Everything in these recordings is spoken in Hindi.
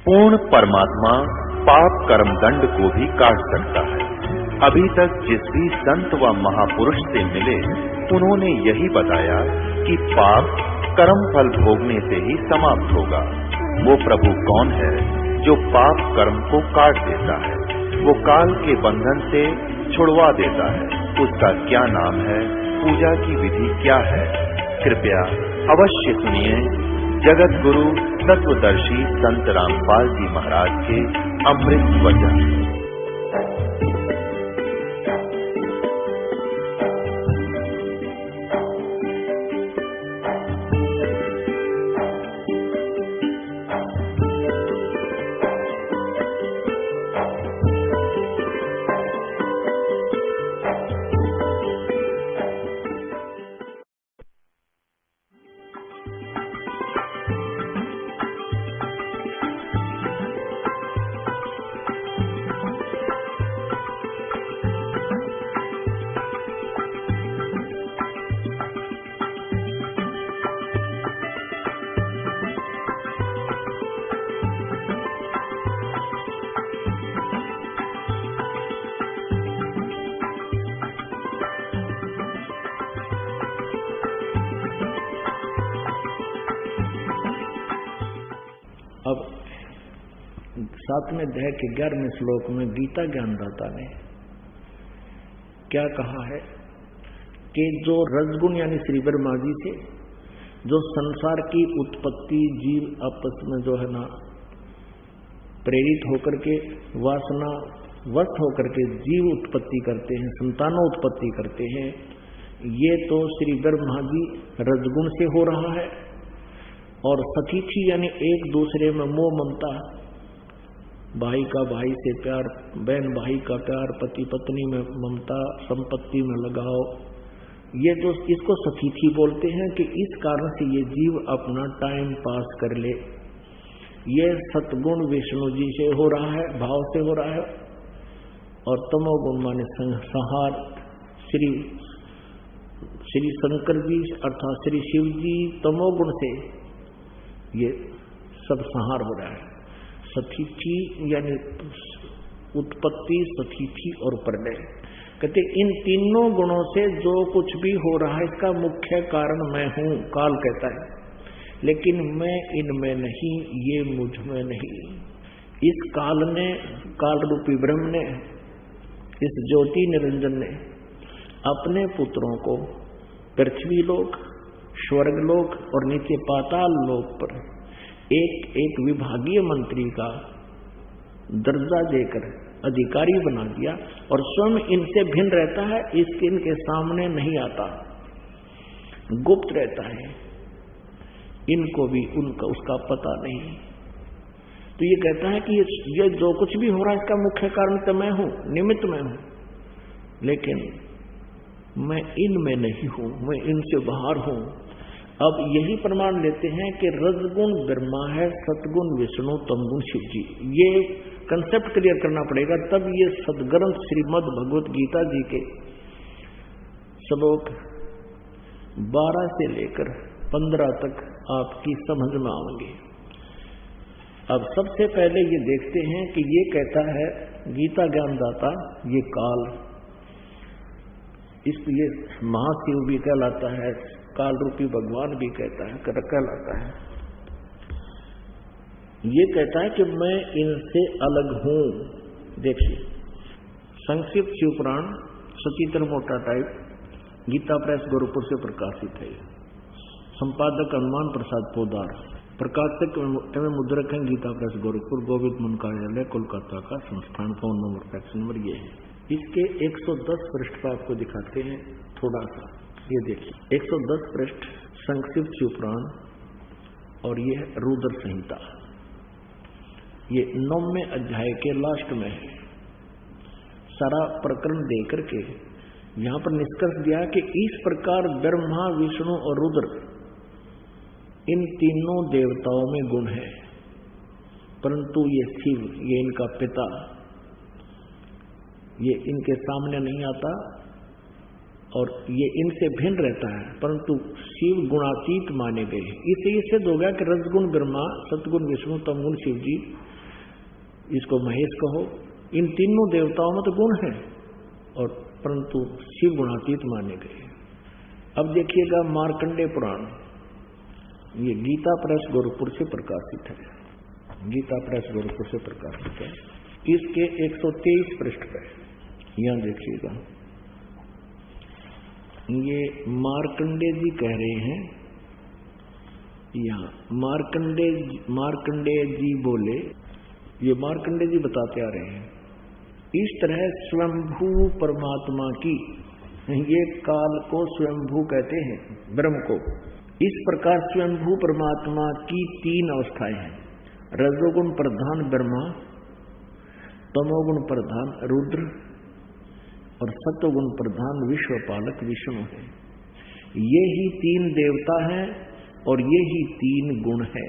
पूर्ण परमात्मा पाप कर्म दंड को भी काट सकता है। अभी तक जिस भी संत व महापुरुष से मिले उन्होंने यही बताया कि पाप कर्म फल भोगने से ही समाप्त होगा। वो प्रभु कौन है जो पाप कर्म को काट देता है, वो काल के बंधन से छुड़वा देता है, उसका क्या नाम है, पूजा की विधि क्या है? कृपया अवश्य सुनिए जगत गुरु तत्वदर्शी संत रामपाल जी महाराज के अमृत वचन। अब 7वें अध्याय के 11वें श्लोक में गीता ज्ञानदाता ने क्या कहा है कि जो रजगुण यानी श्री ब्रह्मा जी से जो संसार की उत्पत्ति जीव आपस में जो है ना प्रेरित होकर के वासना वश होकर के जीव उत्पत्ति करते हैं, संतानों उत्पत्ति करते हैं, ये तो श्री ब्रह्मा जी रजगुण से हो रहा है। और सतीथी यानी एक दूसरे में मोह ममता, भाई का भाई से प्यार, बहन भाई का प्यार, पति पत्नी में ममता, संपत्ति में लगाव, ये तो इसको सतीथी बोलते हैं कि इस कारण से ये जीव अपना टाइम पास कर ले। ये सतगुण विष्णु जी से हो रहा है, भाव से हो रहा है। और तमोगुण माने संहार श्री शंकर जी अर्थात श्री शिव जी तमोगुण से ये सब संहार हो रहा है। सतीथी यानी उत्पत्ति, सतीथी और प्रलय। कहते इन तीनों गुणों से जो कुछ भी हो रहा है इसका मुख्य कारण मैं हूं, काल कहता है। लेकिन मैं इनमें नहीं, ये मुझ में नहीं। इस काल ने, काल रूपी ब्रह्म ने, इस ज्योति निरंजन ने अपने पुत्रों को पृथ्वी लोक, स्वर्ग लोक और नीचे पाताल लोक पर एक एक विभागीय मंत्री का दर्जा देकर अधिकारी बना दिया और स्वयं इनसे भिन्न रहता है, इसके इनके सामने नहीं आता, गुप्त रहता है, इनको भी उनका उसका पता नहीं। तो ये कहता है कि ये जो कुछ भी हो रहा है इसका मुख्य कारण तो मैं हूं, निमित्त मैं हूं, लेकिन मैं इनमें नहीं हूं, मैं इनसे बाहर हूं। अब यही प्रमाण लेते हैं कि रजगुण ब्रह्मा है, सतगुण विष्णु, तमगुण शिव जी। ये कंसेप्ट क्लियर करना पड़ेगा, तब ये सदग्रंथ श्रीमद् भगवत गीता जी के श्लोक 12 से लेकर 15 तक आपकी समझ में आएंगे। अब सबसे पहले ये देखते हैं कि ये कहता है गीता ज्ञानदाता, ये काल, इसलिए महाशिव भी कहलाता है, काल रूपी भगवान भी कहता है, कहलाता है। ये कहता है कि मैं इनसे अलग हूं। देखिए संक्षिप्त शिवपुराण सचित्र मोटा टाइप, गीता प्रेस गोरखपुर से प्रकाशित है। संपादक हनुमान प्रसाद पोदार, प्रकाशक एवं मुद्रक है गीता प्रेस गोरखपुर, गोविंद मन कार्यालय कोलकाता का संस्थान। फोन नंबर फैक्स नंबर ये है। इसके 110 पृष्ठ पर आपको दिखाते हैं थोड़ा सा, ये देखिए 110 पृष्ठ संक्षिप्त शिवपुराण और ये है रुद्र संहिता। ये 9वें अध्याय के लास्ट में है। सारा प्रकरण देकर के यहां पर निष्कर्ष दिया कि इस प्रकार ब्रह्मा, विष्णु और रुद्र इन तीनों देवताओं में गुण है, परंतु ये शिव, ये इनका पिता, ये इनके सामने नहीं आता और ये इनसे भिन्न रहता है, परंतु शिव गुणातीत माने गए। इससे ये सिद्ध हो गया कि रजगुण ब्रह्मा, सतगुण विष्णु, तमगुण शिव जी इसको महेश कहो, इन तीनों देवताओं में तो गुण है और परंतु शिव गुणातीत माने गए। अब देखिएगा मार्कंडेय पुराण, ये गीता प्रेस गोरखपुर से प्रकाशित है, गीता प्रेस गोरखपुर से प्रकाशित है। इसके 123 पृष्ठ पे यहां देखिएगा, ये मार्कंडेय जी कह रहे हैं, यहाँ मार्कंडेय जी बोले, ये मार्कंडेय जी बताते आ रहे हैं, इस तरह स्वयंभू परमात्मा की, ये काल को स्वयंभू कहते हैं, ब्रह्म को, इस प्रकार स्वयंभू परमात्मा की 3 अवस्थाएं हैं। रजोगुण प्रधान ब्रह्मा, तमोगुण प्रधान रुद्र और सत्वगुण प्रधान विश्वपालक विष्णु है। ये ही 3 देवता हैं और ये ही 3 गुण है,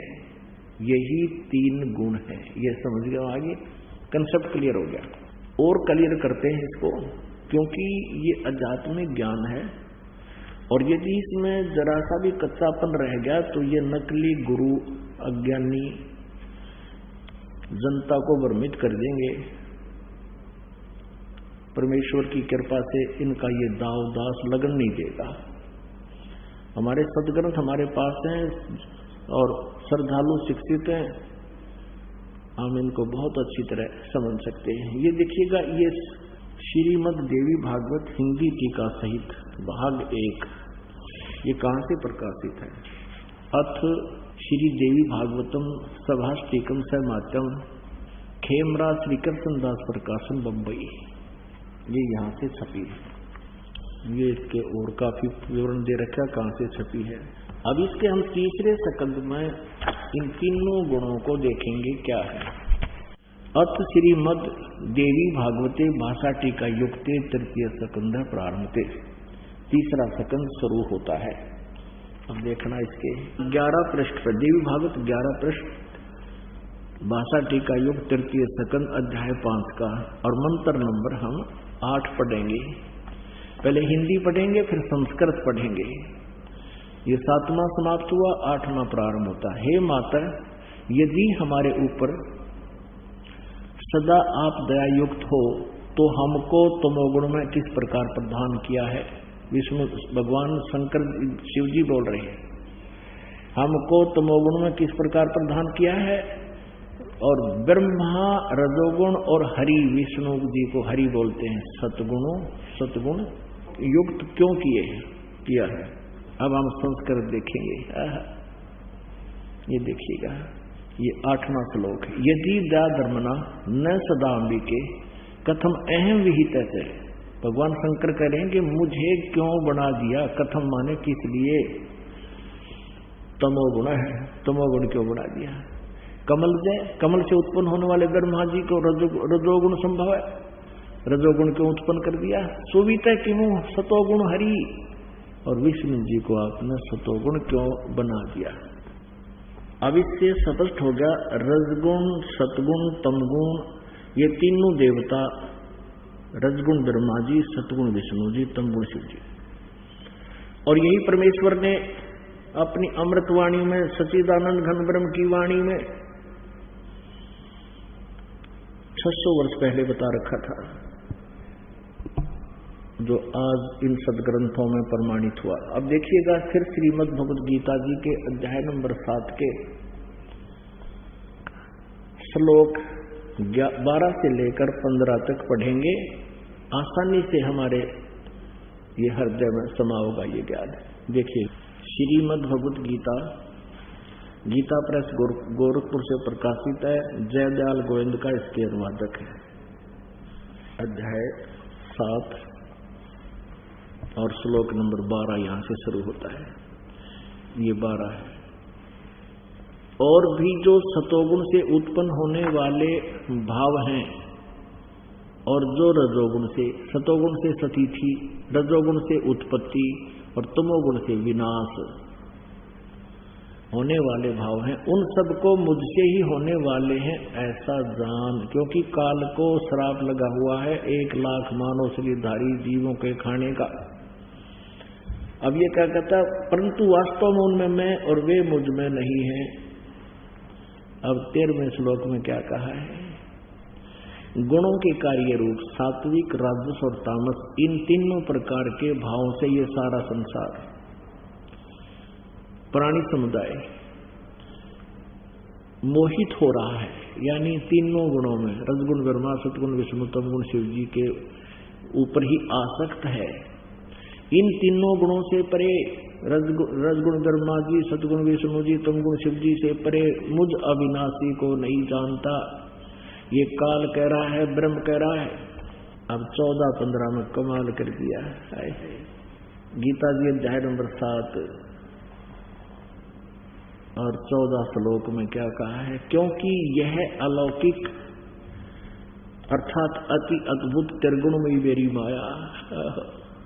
यही 3 गुण है। ये समझ गया, आगे कंसेप्ट क्लियर हो गया। और क्लियर करते हैं इसको, क्योंकि ये अध्यात्मिक ज्ञान है और यदि इसमें जरा सा भी कच्चापन रह गया तो ये नकली गुरु अज्ञानी जनता को भ्रमित कर देंगे। परमेश्वर की कृपा से इनका ये दाव दास लगन नहीं देगा। हमारे सदग्रंथ हमारे पास हैं और श्रद्धालु शिक्षित हैं, हम इनको बहुत अच्छी तरह समझ सकते हैं। ये देखिएगा, ये श्रीमद् देवी भागवत हिंदी टीका सहित भाग 1, ये कहां से प्रकाशित है? अथ श्री देवी भागवतम सभाष्टिकम सहमात्यम, खेमरा श्री कृष्णदास प्रकाशन बम्बई, ये यहां से छपी है। ये इसके और काफी विवरण दे रखा कहां से छपी है। अब इसके हम तीसरे सकंद में इन तीनों गुणों को देखेंगे क्या है। अथ श्रीमद् देवी भागवते भाषा टीका युक्ते तृतीय सकंद प्रारंभते, तीसरा सकंद शुरू होता है। अब देखना इसके 11 पृष्ठ पर, देवी भागवत 11 पृष्ठ, भाषा टीका युक्त तृतीय सकंद अध्याय 5 का, और मंत्र नंबर हम 8 पढ़ेंगे। पहले हिंदी पढ़ेंगे फिर संस्कृत पढ़ेंगे। ये 7वां समाप्त हुआ, 8वां प्रारंभ होता है। हे माता, यदि हमारे ऊपर सदा आप दया युक्त हो तो हमको तमोगुण में किस प्रकार प्रदान किया है। विष्णु भगवान शंकर शिव जी बोल रहे हैं, हमको तमोगुण में किस प्रकार प्रदान किया है। और ब्रह्मा रजोगुण और हरि, विष्णु जी को हरि बोलते हैं, सतगुण युक्त क्यों किया है। अब हम संस्कृत देखेंगे। ये देखिएगा, ये 8वां श्लोक है। यदि दया धर्मना न सदा अंबिके कथम अहम विहित है। भगवान शंकर कह रहे हैं कि मुझे क्यों बना दिया, कथम माने किस लिए, तमोगुण है, तमोगुण क्यों बना दिया। कमल से उत्पन्न होने वाले ब्रह्मा जी को रजोगुण संभव है, रजोगुण क्यों उत्पन्न कर दिया। सुवित है कि सतोगुण हरि, और विष्णु जी को आपने सतोगुण क्यों बना दिया। अब इससे स्पष्ट हो गया, रजगुण सतगुण तमगुण ये तीनों देवता, रजगुण ब्रह्मा जी, सतगुण विष्णु जी, तमगुण शिव जी, और यही परमेश्वर ने अपनी अमृत वाणी में, सच्चिदानंद घन ब्रह्म की वाणी में 600 वर्ष पहले बता रखा था, जो आज इन सदग्रंथों में प्रमाणित हुआ। अब देखिएगा फिर श्रीमद् भगवद गीता जी के अध्याय नंबर 7 के श्लोक 12 से लेकर 15 तक पढ़ेंगे। आसानी से हमारे ये हृदय में समा होगा ये ज्ञान। देखिए, श्रीमद् भगवद गीता, गीता प्रेस गोरखपुर से प्रकाशित है, जयदयाल गोविंद का इसके अनुवादक है। अध्याय 7 और श्लोक नंबर 12 यहां से शुरू होता है। ये 12 है। और भी जो सतोगुण से उत्पन्न होने वाले भाव हैं, और जो रजोगुण से, सतोगुण से सतीथि, रजोगुण से उत्पत्ति और तमोगुण से विनाश होने वाले भाव हैं, उन सबको मुझसे ही होने वाले हैं ऐसा जान, क्योंकि काल को श्राप लगा हुआ है 1 लाख मानव शरीरधारी जीवों के खाने का। अब ये क्या कहता है, परंतु वास्तव में उनमें मैं और वे मुझ में नहीं है। अब 13वें श्लोक में क्या कहा है, गुणों के कार्य रूप सात्विक, राजस और तामस, इन तीनों प्रकार के भावों से ये सारा संसार, प्राणी समुदाय मोहित हो रहा है। यानी तीनों गुणों में, रजगुण ब्रह्मा, सतगुण विष्णु, तमगुण शिव जी के ऊपर ही आसक्त है। इन तीनों गुणों से परे, रजगुण ब्रह्मा जी, सतगुण विष्णु जी, तमगुण शिव जी से परे मुझ अविनाशी को नहीं जानता, ये काल कह रहा है, ब्रह्म कह रहा है। अब 14-15 में कमाल कर दिया है। गीता जी अध्याय नंबर 7 और 14 श्लोक में क्या कहा है? क्योंकि यह अलौकिक अर्थात अति अद्भुत त्रिगुणमयी मेरी माया,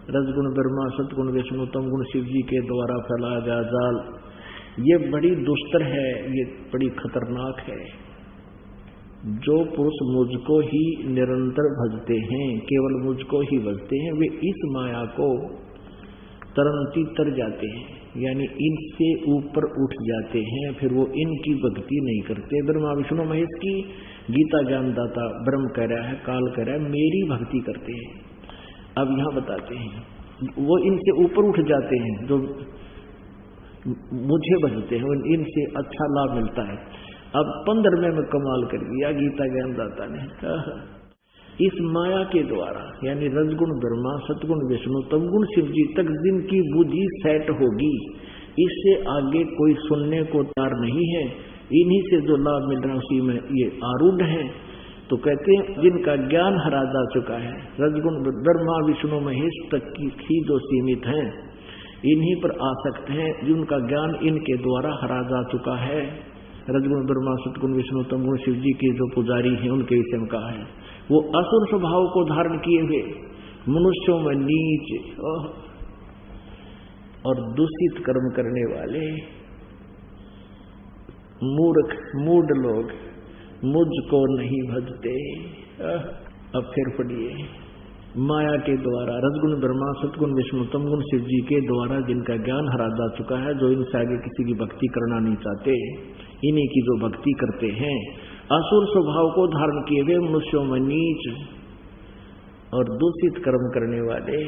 रजगुण ब्रह्मा, सतगुण विष्णु, तमगुण शिव जी के द्वारा फैलाया गया जाल, ये बड़ी दुस्तर है, ये बड़ी खतरनाक है। जो पुरुष मुझको ही निरंतर भजते हैं, केवल मुझको ही भजते हैं, वे इस माया को तरंती तर जाते हैं, यानी इनसे ऊपर उठ जाते हैं। फिर वो इनकी भक्ति नहीं करते। ब्रह्मा विष्णु महेश की गीता ज्ञानदाता ब्रह्म कह रहा है, काल कह रहा है, मेरी भक्ति करते हैं। अब यहाँ बताते हैं वो इनसे ऊपर उठ जाते हैं, जो मुझे भजते हैं, इनसे अच्छा लाभ मिलता है। अब 15वें में कमाल कर दिया गीता ज्ञानदाता ने। इस माया के द्वारा, यानी रजगुण ब्रह्मा, सतगुण विष्णु, तमगुण शिव जी तक जिनकी बुद्धि सेट होगी, इससे आगे कोई सुनने को तैयार नहीं है। इन्हीं से जो लाभ मिल रहा है उसी में ये आरूढ़ है। तो कहते हैं जिनका ज्ञान हरा जा चुका है, रजगुण ब्रह्मा विष्णु महेश तक की जो सीमित हैं, इन्हीं पर आसक्त हैं। जिनका ज्ञान इनके द्वारा हरा जा चुका है, रजगुण ब्रह्मा, सतगुण विष्णु, तमगुण शिव जी के जो पुजारी हैं, उनके विषय में कहा है। वो असुर स्वभाव को धारण किए हुए, मनुष्यों में नीच और दूषित कर्म करने वाले मूर्ख मूढ़ लोग मुझको नहीं भजते। अब फिर पढ़िए, माया के द्वारा रजगुण ब्रह्मा, सतगुण विष्णु, तमगुण शिव जी के द्वारा जिनका ज्ञान हरा जा चुका है, जो इनसे आगे किसी की भक्ति करना नहीं चाहते, इन्हीं की जो भक्ति करते हैं, असुर स्वभाव को धारण किए हुए मनुष्यों में नीच और दूषित कर्म करने वाले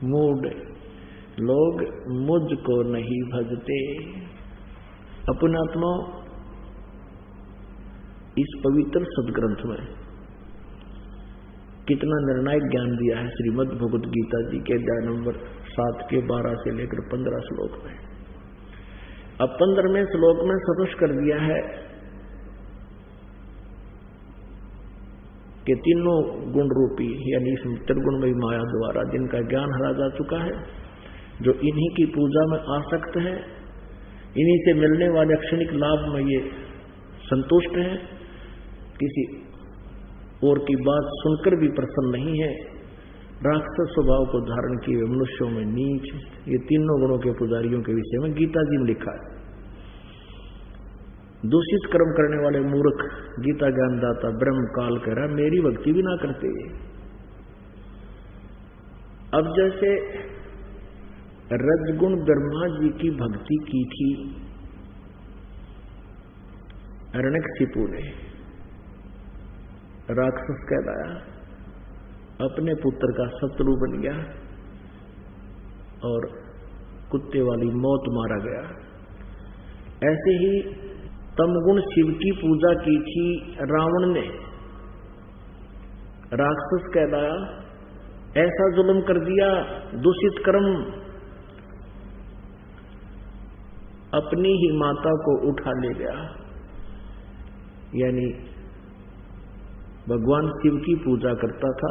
मूढ़ लोग मुझको नहीं भजते। अपनात्मा इस पवित्र सदग्रंथ में कितना निर्णायक ज्ञान दिया है श्रीमद् भगवद गीता जी के अध्याय नंबर 7 के 12 से लेकर 15 श्लोक में। अब 15वें श्लोक में स्पष्ट कर दिया है कि तीनों गुण रूपी, यानी इस त्रिगुणमयी माया द्वारा जिनका ज्ञान हरा जा चुका है, जो इन्हीं की पूजा में आसक्त है, इन्हीं से मिलने वाले क्षणिक लाभ में ये संतुष्ट है, किसी और की बात सुनकर भी प्रसन्न नहीं है, राक्षस स्वभाव को धारण किए मनुष्यों में नीच, ये तीनों गुणों के पुजारियों के विषय में गीता जी में लिखा है। दूषित कर्म करने वाले मूर्ख, गीता ज्ञानदाता ब्रह्म काल कह रहा, मेरी भक्ति भी ना करते। अब जैसे रजगुण ब्रह्मा जी की भक्ति की थी हिरण्यकशिपु ने, राक्षस कहलाया, अपने पुत्र का शत्रु बन गया और कुत्ते वाली मौत मारा गया। ऐसे ही तमगुण शिव की पूजा की थी रावण ने, राक्षस कहलाया, ऐसा जुल्म कर दिया, दूषित कर्म, अपनी ही माता को उठा ले गया। यानी भगवान शिव की पूजा करता था।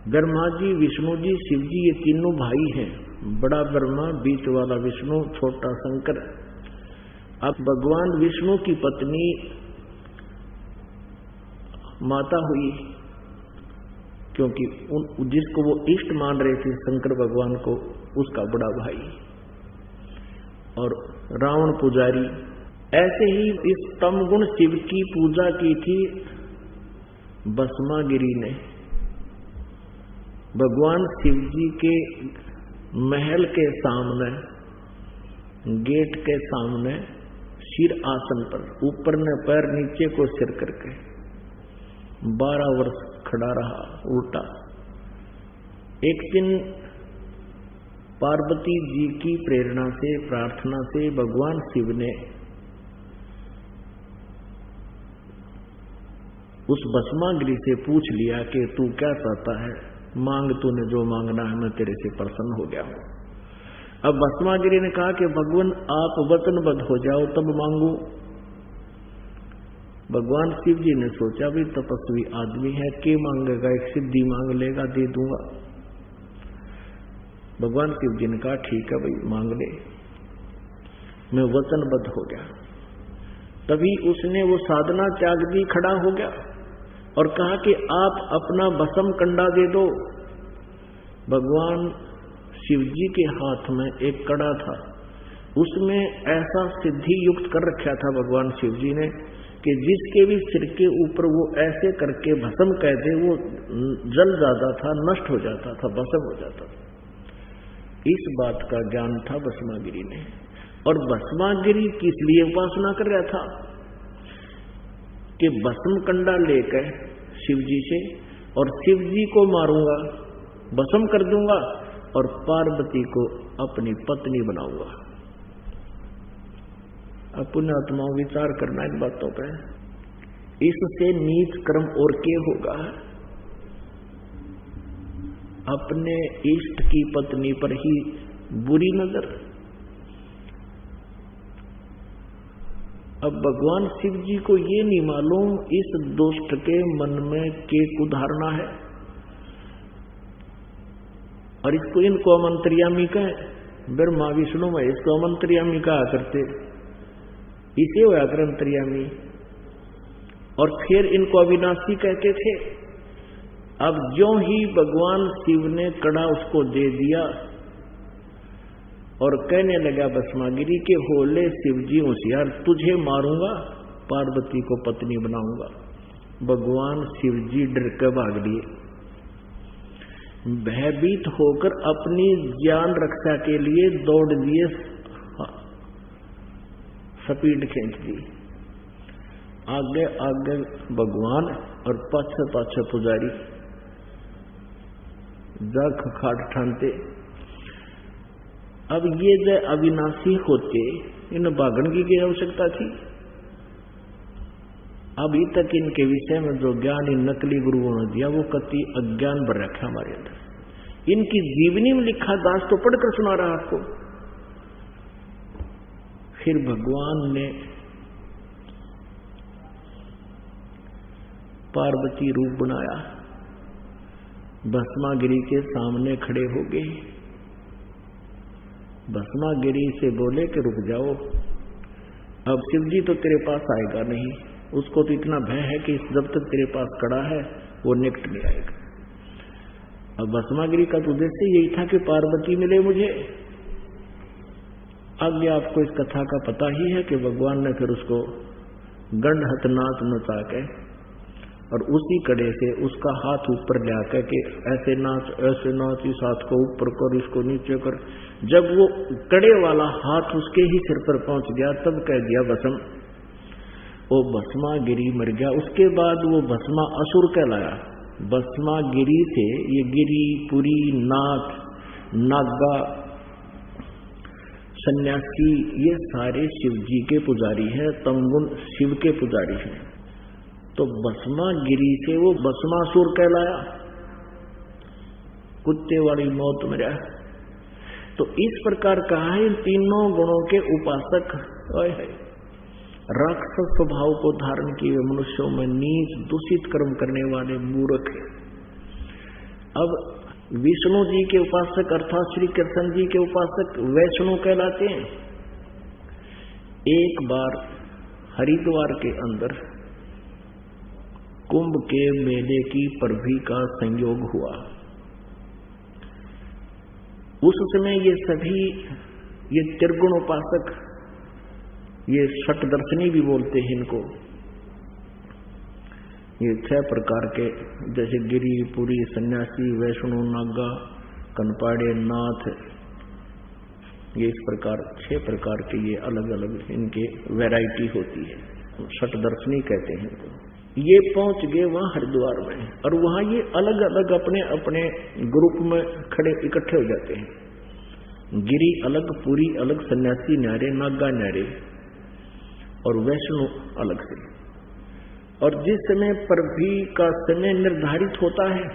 ब्रह्मा जी, विष्णु जी, शिव जी, ये तीनों भाई हैं, बड़ा ब्रह्मा, बीच वाला विष्णु, छोटा शंकर। अब भगवान विष्णु की पत्नी माता हुई, क्योंकि जिसको वो इष्ट मान रहे थे शंकर भगवान को, उसका बड़ा भाई, और रावण पुजारी। ऐसे ही इस तमगुण शिव की पूजा की थी भस्मागिरी ने। भगवान शिव जी के महल के सामने, गेट के सामने, सिर आसन पर, ऊपर ने पैर नीचे को सिर करके 12 वर्ष खड़ा रहा उल्टा। एक दिन पार्वती जी की प्रेरणा से, प्रार्थना से भगवान शिव ने उस भस्मागिरि से पूछ लिया कि तू क्या चाहता है, मांग, तूने जो मांगना है मैं तेरे से प्रसन्न हो गया हूं। अब भस्मागिरि ने कहा कि भगवान आप वचनबद्ध हो जाओ तब मांगू। भगवान शिव जी ने सोचा भी तपस्वी आदमी है, के मांगेगा, एक सिद्धि मांग लेगा, दे दूंगा। भगवान शिव जी ने कहा ठीक है भाई, मांग ले, मैं वचनबद्ध हो गया। तभी उसने वो साधना त्याग दी, खड़ा हो गया और कहा कि आप अपना भस्म कंडा दे दो। भगवान शिव जी के हाथ में एक कड़ा था, उसमें ऐसा सिद्धि युक्त कर रखा था भगवान शिव जी ने कि जिसके भी सिर के ऊपर वो ऐसे करके भस्म कह दे, वो जल जाता था, नष्ट हो जाता था, भस्म हो जाता था। इस बात का ज्ञान था भस्मागिरि ने। और भस्मागिरि किस लिए उपासना कर रहा था कि भस्म कंडा लेकर शिव जी से, और शिव जी को मारूंगा, भस्म कर दूंगा और पार्वती को अपनी पत्नी बनाऊंगा। अब पुण्यात्माओं विचार करना इन बातों पर। इससे नीच कर्म और क्या होगा? अपने इष्ट की पत्नी पर ही बुरी नजर। अब भगवान शिव जी को ये नहीं मालूम इस दुष्ट के मन में के कुधारना है, और इनको अमंत्रियामी कहे, ब्रह्मा विष्णु में इसको अमंत्रियामी कहा करते, इसे हुआ कर अंतर्यामी। और फिर इनको अविनाशी कहते थे। अब ज्यों ही भगवान शिव ने कड़ा उसको दे दिया और कहने लगा भस्मागिरि के होले शिव जी होशियार, तुझे मारूंगा, पार्वती को पत्नी बनाऊंगा। भगवान शिव जी डर के भाग लिए, भयभीत होकर अपनी जान रक्षा के लिए दौड़ दिए, स्पीड खींच दी। आगे आगे भगवान और पाछे पाछे पुजारी जाग खाट ठानते। अब ये जो अविनाशी होते, इन भागण की आवश्यकता थी? अभी तक इनके विषय में जो ज्ञान इन नकली गुरुओं ने दिया वो कति अज्ञान भर रखा हमारे अंदर। इनकी जीवनी में लिखा दास तो पढ़कर सुना रहा आपको। फिर भगवान ने पार्वती रूप बनाया, भस्मागिरि के सामने खड़े हो गए। भस्मागिरि से बोले कि रुक जाओ, अब शिव जी तो तेरे पास आएगा नहीं, उसको तो इतना भय है कि जब तक तेरे पास खड़ा है वो निकट नहीं आएगा। अब भस्मागिरि का तो उद्देश्य यही था कि पार्वती मिले मुझे। आगे आपको इस कथा का पता ही है कि भगवान ने फिर उसको गंडहत नाच नचा के और उसी कड़े से उसका हाथ ऊपर ले आकर के ऐसे नाच इस हाथ को ऊपर कर, इसको नीचे कर। जब वो कड़े वाला हाथ उसके ही सिर पर पहुंच गया तब कह दिया भस्म। वो भस्मागिरि मर गया। उसके बाद वो भस्मा असुर कहलाया। भस्मागिरि से ये गिरि, पुरी, नाथ, नागा, सन्यासी ये सारे शिव जी के पुजारी हैं, तमगुण शिव के पुजारी हैं। तो भस्मागिरि से वो भस्मासुर कहलाया, कुत्ते वाली मौत मरा। तो इस प्रकार कहा है, इन तीनों गुणों के उपासक राक्षस स्वभाव को धारण किए मनुष्यों में नीच दूषित कर्म करने वाले मूर्ख हैं। अब विष्णु जी के उपासक अर्थात श्री कृष्ण जी के उपासक वैष्णव कहलाते हैं। एक बार हरिद्वार के अंदर कुंभ के मेले की परवी का संयोग हुआ। उस समय ये सभी ये त्रिगुण उपासक, ये षटदर्शनी भी बोलते हैं इनको, ये 6 प्रकार के जैसे गिरि, पुरी, सन्यासी, वैष्णव, नागा, कनपाड़े, नाथ, ये इस प्रकार 6 प्रकार के ये अलग अलग इनके वैरायटी होती है। षटदर्शनी कहते हैं इनको। ये पहुंच गए वहां हरिद्वार में, और वहां ये अलग अलग अपने अपने ग्रुप में खड़े इकट्ठे हो जाते हैं। गिरी अलग, पुरी अलग, सन्यासी न्यारे, नागा न्यारे और वैष्णो अलग से। और जिस समय परभी का समय निर्धारित होता है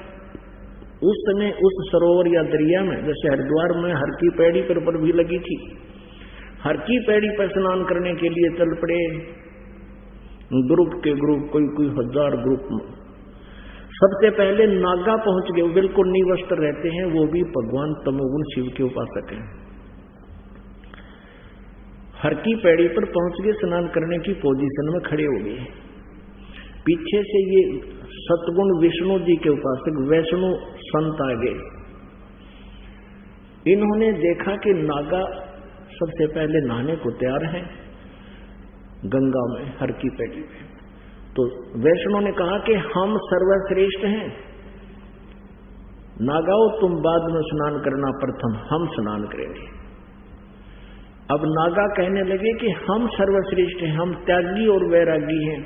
उस समय उस सरोवर या दरिया में, जैसे हरिद्वार में हर की पैड़ी पर परभी लगी थी, हर की पैड़ी पर स्नान करने के लिए चल पड़े ग्रुप के ग्रुप, कोई 1000 ग्रुप। सबसे पहले नागा पहुंच गए, बिल्कुल निवस्त्र रहते हैं, वो भी भगवान तमोगुण शिव के उपासक हैं। हर की पैड़ी पर पहुंच गए, स्नान करने की पोजीशन में खड़े हो गए। पीछे से ये सतगुण विष्णु जी के उपासक वैष्णु संत आ गए। इन्होंने देखा कि नागा सबसे पहले नहाने को तैयार है गंगा में, हर की पैड़ी में। तो वैष्णव ने कहा कि हम सर्वश्रेष्ठ हैं, नागाओ तुम बाद में स्नान करना, प्रथम हम स्नान करेंगे। अब नागा कहने लगे कि हम सर्वश्रेष्ठ हैं, हम त्यागी और वैरागी हैं,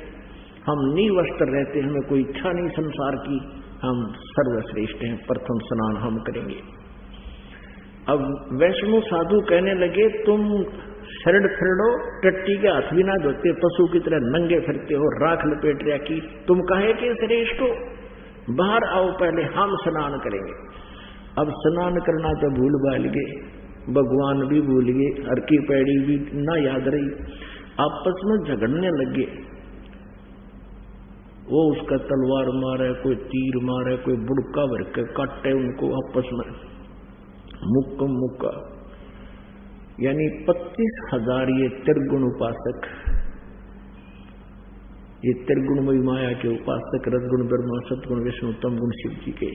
हम निवस्त्र रहते, हमें कोई इच्छा नहीं संसार की, हम सर्वश्रेष्ठ हैं, प्रथम स्नान हम करेंगे। अब वैष्णव साधु कहने लगे तुम शरण फिरड़ो, टट्टी के हाथ भी ना धोते, पशु की तरह नंगे फिरते हो, राख लपेट रहा की, तुम कहे कि श्रेष्ठ हो, बाहर आओ, पहले हम स्नान करेंगे। अब स्नान करना तो भूल भाल गए, भगवान भी भूल गए, हर की पैड़ी भी ना याद रही, आपस में झगड़ने लगे। वो उसका तलवार मारे, कोई तीर मारे, कोई बुड़का भर के काटे उनको आपस में, मुक्का। यानी 25,000 ये त्रिगुण उपासक, ये त्रिगुणमयी माया के उपासक, रजगुण ब्रह्मा, सतगुण विष्णु, तमगुण शिव जी के,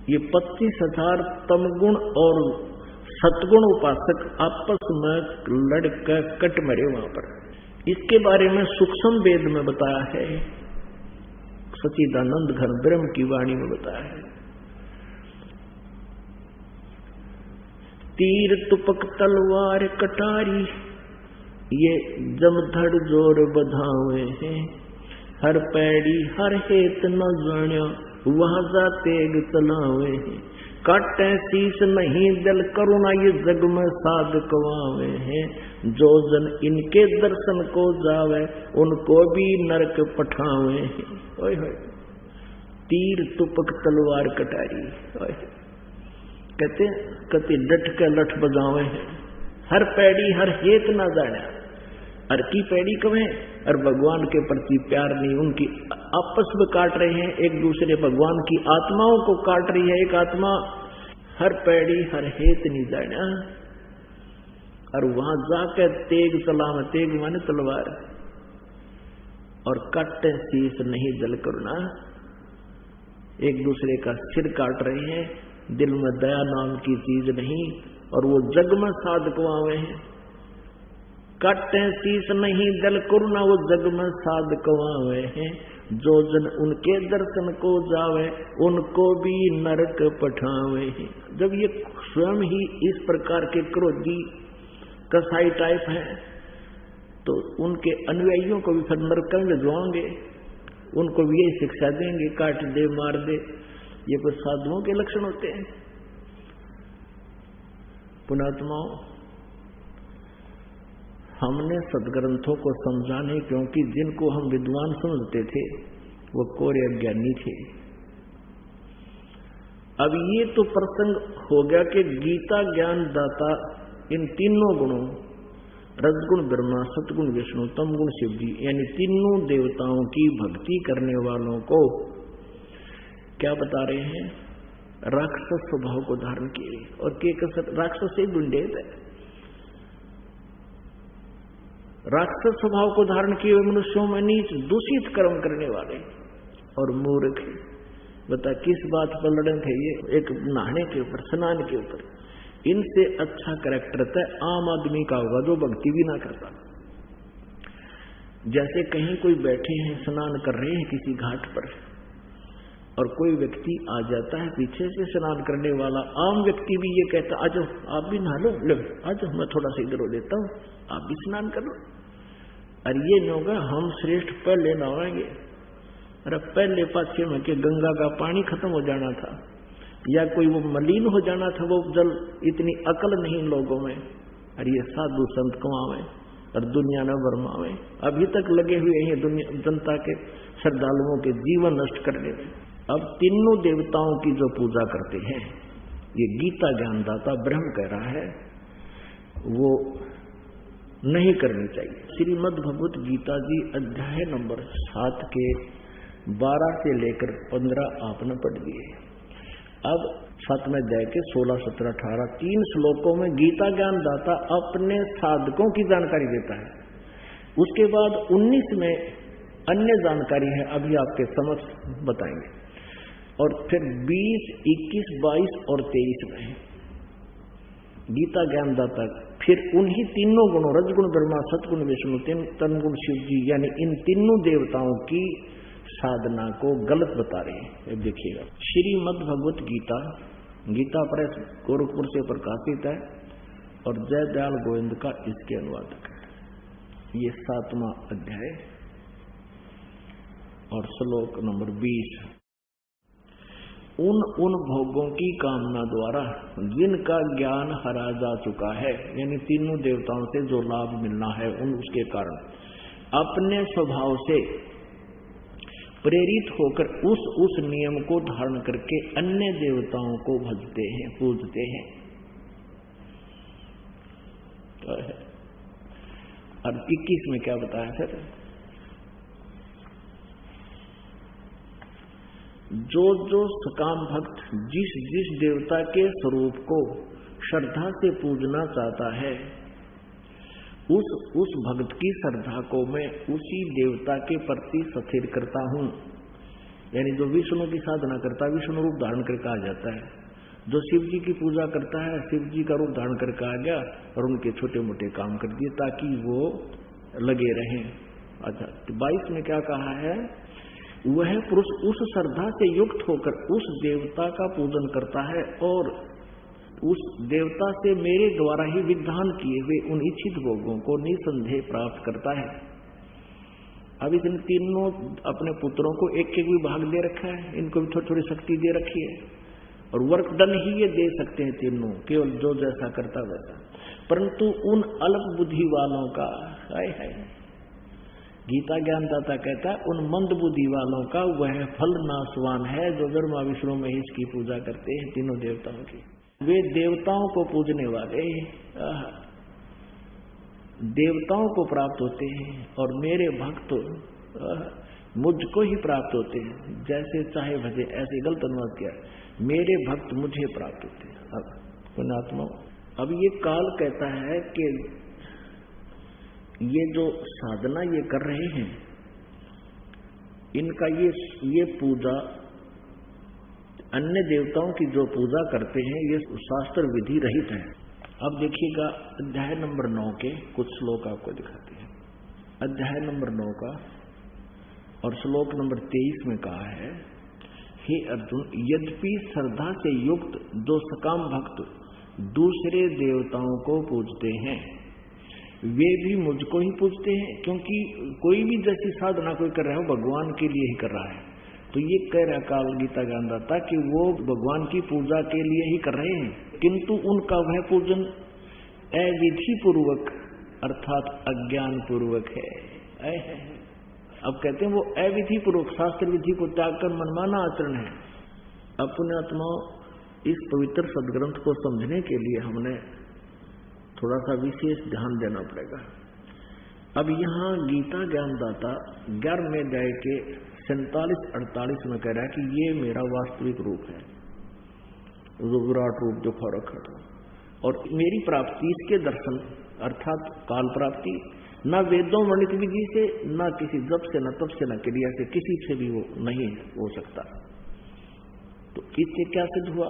ये 25,000 तमगुण और सतगुण उपासक आपस में लड़कर कट मरे वहां पर। इसके बारे में सूक्ष्म वेद में बताया है, सच्चिदानंद घन ब्रह्म की वाणी में बताया है। तीर तुपक तलवार कटारी, ये जमधड़ जोर बधावे हैं, हर पैड़ी हर हेत न जाण्या, वहां जा तेग चलावे हैं, काटे शीस नहीं दिल करुणा, ये जग में साध कवावे हैं, जो जन इनके दर्शन को जावे, उनको भी नरक पठावे हैं। ओए होए, तीर तुपक तलवार कटारी, ओए कहते डट के लठ बजावे हैं, हर पैड़ी हर हेत ना जाने, हर की पैड़ी कवे, और भगवान के प्रति प्यार नहीं, उनकी आपस में काट रहे हैं एक दूसरे, भगवान की आत्माओं को काट रही है एक आत्मा, हर पैड़ी हर हेत नहीं जाना, और वहां जाकर तेग चलावे, तेग माने तलवार, और काटे शीस नहीं जल करुणा, एक दूसरे का सिर काट रहे हैं, दिल में दया नाम की चीज नहीं, और वो जग में साधकवावे हैं, काटे शीस नहीं दल करुणा, वो जग में साधकवावे हैं, जो जन उनके दर्शन को जावे, उनको भी नरक पठावे हैं। जब ये स्वयं ही इस प्रकार के क्रोधी कसाई टाइप हैं, तो उनके अनुयायियों को भी फिर नरक में भिजवाएंगे, उनको भी यही शिक्षा देंगे, काट दे मार दे। ये कुछ साधुओं के लक्षण होते हैं। पुणात्माओं, हमने सदग्रंथों को समझा नहीं, क्योंकि जिनको हम विद्वान समझते थे वो कोरे अज्ञानी थे। अब ये तो प्रसंग हो गया कि गीता ज्ञान दाता इन तीनों गुणों, रजगुण ब्रह्मा, सतगुण विष्णु, तमगुण शिव जी, यानी तीनों देवताओं की भक्ति करने वालों को क्या बता रहे हैं? राक्षस स्वभाव को धारण किए, और के राक्षस से गुंडेत है, राक्षस स्वभाव को धारण किए हुए मनुष्यों में नीच दूषित कर्म करने वाले और मूर्ख। बता किस बात पर लड़े थे ये? एक नहाने के ऊपर, स्नान के ऊपर। इनसे अच्छा कैरेक्टर तो आम आदमी का होगा जो भक्ति भी ना करता। जैसे कहीं कोई बैठे हैं, स्नान कर रहे हैं किसी घाट पर, और कोई व्यक्ति आ जाता है पीछे से स्नान करने वाला, आम व्यक्ति भी ये कहता आज आप भी नहा लो, लो आज मैं थोड़ा सा इधर हो लेता हूँ, आप भी स्नान कर लो। और ये नहीं होगा हम श्रेष्ठ पहले नहाएंगे। अरे पहले पाछे में के गंगा का पानी खत्म हो जाना था, या कोई वो मलिन हो जाना था वो जल, इतनी अकल नहीं लोगों में। और ये साधु संत कमावे और दुनिया में बरमावे, अभी तक लगे हुए हैं दुनिया जनता के श्रद्धालुओं के जीवन नष्ट करने में। अब तीनों देवताओं की जो पूजा करते हैं, ये गीता ज्ञानदाता ब्रह्म कह रहा है, वो नहीं करनी चाहिए। श्रीमद् भगवत गीता जी अध्याय नंबर 7 के 12 से लेकर 15 आपने पढ़ दिए। अब 7वें अध्याय के 16, 17, 18 3 श्लोकों में गीता ज्ञानदाता अपने साधकों की जानकारी देता है। उसके बाद 19 में अन्य जानकारी है, अभी आपके समक्ष बताएंगे। और फिर 20, 21, 22 और 23 में गीता ज्ञानदाता फिर उन्हीं तीनों गुणों, रजगुण ब्रह्मा, सतगुण विष्णु, तनगुण शिव जी, यानी इन तीनों देवताओं की साधना को गलत बता रहे हैं। देखिएगा, श्रीमद् भगवत गीता, गीता प्रेस गोरखपुर से प्रकाशित है और जय दयाल गोविंद का इसके अनुवादक है। ये 7वां अध्याय और श्लोक नंबर 20। उन भोगों की कामना द्वारा जिनका ज्ञान हरा जा चुका है, यानी तीनों देवताओं से जो लाभ मिलना है उन उसके कारण अपने स्वभाव से प्रेरित होकर उस नियम को धारण करके अन्य देवताओं को भजते हैं, पूजते हैं। और 21 में क्या बताया सर? जो सकाम भक्त जिस देवता के स्वरूप को श्रद्धा से पूजना चाहता है, उस भक्त की श्रद्धा को मैं उसी देवता के प्रति स्थिर करता हूँ। यानी जो विष्णु की साधना करता है, विष्णु रूप धारण करके आ जाता है। जो शिव जी की पूजा करता है, शिव जी का रूप धारण करके आ गया और उनके छोटे मोटे काम कर दिए ताकि वो लगे रहें। अच्छा, 22 में क्या कहा है? वह पुरुष उस श्रद्धा से युक्त होकर उस देवता का पूजन करता है और उस देवता से मेरे द्वारा ही विधान किए हुए उन इच्छित भोगों को निसंदेह प्राप्त करता है। अब इन तीनों अपने पुत्रों को एक एक विभाग दे रखा है, इनको भी थोड़ी थोड़ी शक्ति दे रखी है और वर्क डन ही ये दे सकते हैं तीनों, केवल जो जैसा करता वैसा। परंतु उन अल्प बुद्धि वालों का है, गीता ज्ञानदाता कहता है उन मंद बुद्धि वालों का वह फल नाशवान है जो ब्रह्मा विष्णु महेश की पूजा करते हैं, तीनों देवताओं की। वे देवताओं को पूजने वाले देवताओं को प्राप्त होते हैं और मेरे भक्त मुझको ही प्राप्त होते हैं। जैसे चाहे भजे, ऐसे गलत अनुवाद किया, मेरे भक्त मुझे प्राप्त होते हैं। अब पुण्यात्मा, अब ये काल कहता है कि ये जो साधना ये कर रहे हैं, इनका ये पूजा, अन्य देवताओं की जो पूजा करते हैं, ये शास्त्र विधि रहित है। अब देखिएगा अध्याय नंबर 9 के कुछ श्लोक आपको दिखाते हैं। अध्याय नंबर 9 का और श्लोक नंबर 23 में कहा है, हे अर्जुन, यद्यपि श्रद्धा से युक्त जो सकाम भक्त दूसरे देवताओं को पूजते हैं, वे भी मुझको ही पूजते हैं। क्योंकि कोई भी जैसी साधना कोई कर रहा है, वो भगवान के लिए ही कर रहा है। तो ये कह रहा काल गीता ज्ञानदाता कि वो भगवान की पूजा के लिए ही कर रहे हैं, किंतु उनका वह पूजन अविधि पूर्वक अर्थात अज्ञान पूर्वक है। अब कहते हैं वो अविधि पूर्वक शास्त्र विधि को त्याग कर मनमाना आचरण है। अब पुण्यात्माओं, इस पवित्र सदग्रंथ को समझने के लिए हमने थोड़ा सा विशेष ध्यान देना पड़ेगा। अब यहाँ गीता ज्ञानदाता 11वें अध्याय के 47-48 में कह रहा है कि ये मेरा वास्तविक रूप है, जो विराट रूप जो खा रखा था, और मेरी प्राप्ति इसके दर्शन अर्थात काल प्राप्ति न वेदों वर्णित विधि से, न किसी जप से, न तप से, न क्रिया से, किसी से भी वो नहीं हो सकता। तो इससे क्या सिद्ध हुआ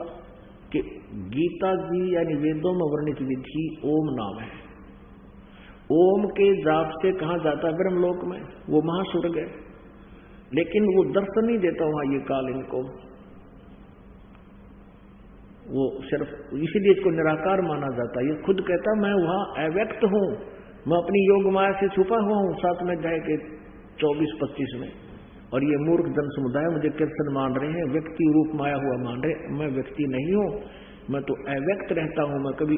कि गीता जी यानी वेदों में वर्णित विधि ओम नाम है। ओम के जाप से कहा जाता है ब्रह्मलोक में, वो महास्वर्ग है, लेकिन वो दर्शन नहीं देता वहां ये काल इनको, वो सिर्फ इसीलिए इसको निराकार माना जाता है। ये खुद कहता मैं वहां अव्यक्त हूं, मैं अपनी योग माया से छुपा हुआ हूं 7वें अध्याय के 24-25 में, और ये मूर्ख जन समुदाय मुझे कृष्ण मान रहे हैं, व्यक्ति रूप माया हुआ मान रहे। मैं व्यक्ति नहीं हूं, मैं तो अव्यक्त रहता हूं। मैं कभी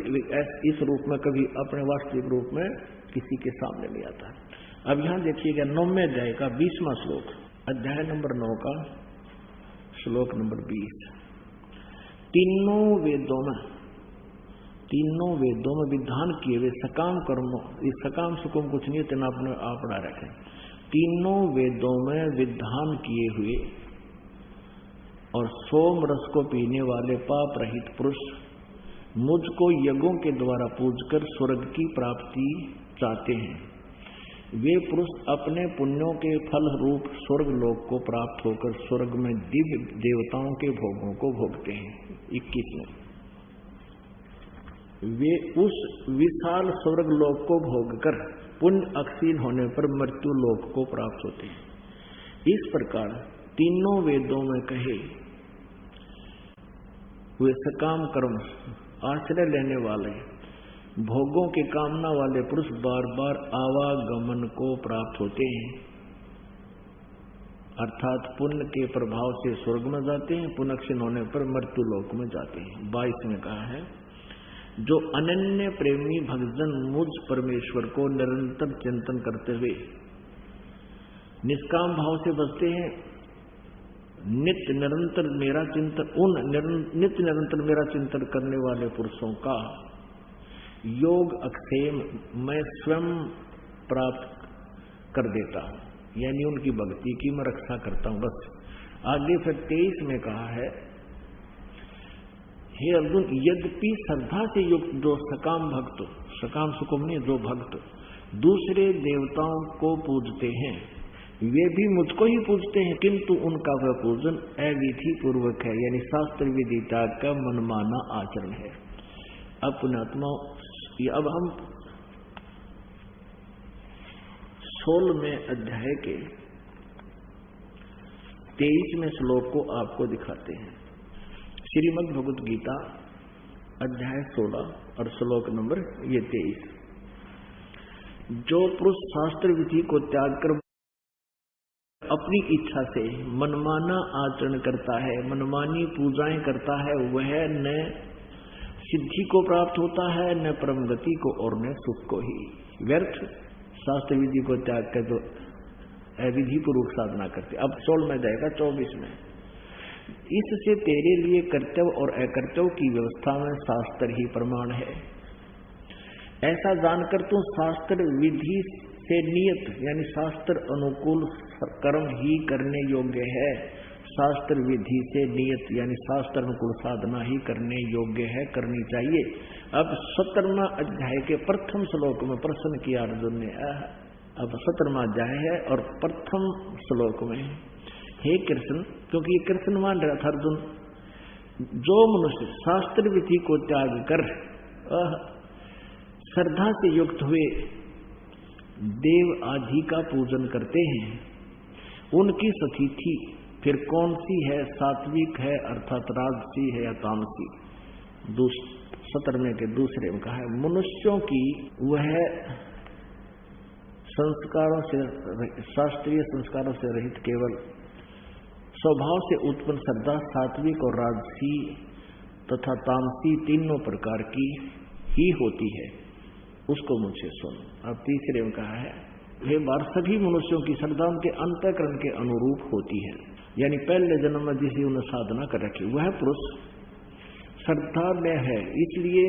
इस रूप में, कभी अपने वास्तविक रूप में किसी के सामने नहीं आता। अब यहां देखिएगा 9वें अध्याय का 20वां श्लोक, अध्याय नंबर 9 का श्लोक नंबर 20। तीनों वेदों में विधान किए हुए सकाम कर्मों, इस सकाम सुकुम कुछ नहीं, इतना अपने आप ना रखें। तीनों वेदों में विधान किए हुए और सोम रस को पीने वाले पाप रहित पुरुष मुझको यज्ञों के द्वारा पूजकर स्वर्ग की प्राप्ति चाहते हैं। वे पुरुष अपने पुण्यों के फल रूप स्वर्ग लोक को प्राप्त होकर स्वर्ग में दिव्य देवताओं के भोगों को भोगते हैं। 21 में वे उस विशाल स्वर्ग लोक को भोगकर पुण्य अक्षीण होने पर मृत्यु लोक को प्राप्त होते हैं। इस प्रकार तीनों वेदों में कहे वे सकाम कर्म आश्रय लेने वाले भोगों के कामना वाले पुरुष बार बार आवागमन को प्राप्त होते हैं, अर्थात पुण्य के प्रभाव से स्वर्ग में जाते हैं, पुण्य क्षीण होने पर मृत्यु लोक में जाते हैं। 22 में कहा है, जो अनन्य प्रेमी भक्तजन मुझ परमेश्वर को निरंतर चिंतन करते हुए निष्काम भाव से बसते हैं, नित्य निरंतर मेरा चिंतन करने वाले पुरुषों का योग अक्षेम मैं स्वयं प्राप्त कर देता हूं, यानी उनकी भक्ति की मैं रक्षा करता हूं। बस आगे फिर 23 में कहा है, हे अर्जुन, यद्यपि श्रद्धा से युक्त जो सकाम भक्त, सकाम सुकुम नहीं, जो भक्त दूसरे देवताओं को पूजते हैं वे भी मुझको ही पूजते हैं, किंतु उनका वह पूजन अविधि पूर्वक है, यानी शास्त्र विदिता का मनमाना आचरण है। अब पुण्यात्मा, अब हम 16वें अध्याय के 23वें श्लोक को आपको दिखाते हैं। श्रीमद् भगवत गीता अध्याय 16 और श्लोक नंबर 23। जो पुरुष शास्त्र विधि को त्याग कर अपनी इच्छा से मनमाना आचरण करता है, मनमानी पूजाएं करता है, वह न सिद्धि को प्राप्त होता है, न परम गति को और न सुख को ही। व्यर्थ शास्त्र विधि को त्याग कर तो अविधि पूर्वक साधना करते। अब 16 में जाएगा 24 में, इससे तेरे लिए कर्तव्य और अकर्तव्य की व्यवस्था में शास्त्र ही प्रमाण है। ऐसा जानकर तू शास्त्र विधि से नियत यानी शास्त्र अनुकूल कर्म ही करने योग्य है। शास्त्र विधि से नियत यानी शास्त्र अनुकूल साधना ही करने योग्य है, करनी चाहिए। अब 17वां अध्याय के प्रथम श्लोक में प्रश्न किया अर्जुन ने। अब 17वां अध्याय है और प्रथम श्लोक में, हे कृष्ण, क्योंकि ये कृष्ण मान रहा था अर्जुन, जो मनुष्य शास्त्र विधि को त्याग कर श्रद्धा से युक्त हुए देव आदि का पूजन करते हैं, उनकी सतिथि फिर कौन सी है? सात्विक है अर्थात राजसी है या तामसी? 17वें के दूसरे में कहा है, मनुष्यों की वह संस्कारों से, शास्त्रीय संस्कारों से रहित केवल स्वभाव से उत्पन्न श्रद्धा सात्विक और राजसी तथा तामसी तीनों प्रकार की ही होती है, उसको मुझसे सुन। अब तीसरे में कहा है, ये बार सभी मनुष्यों की श्रद्धा उनके अंतःकरण के अनुरूप होती है, यानी पहले जन्म में जिसे उन्हें साधना कर रखी वह पुरुष श्रद्धा में है। इसलिए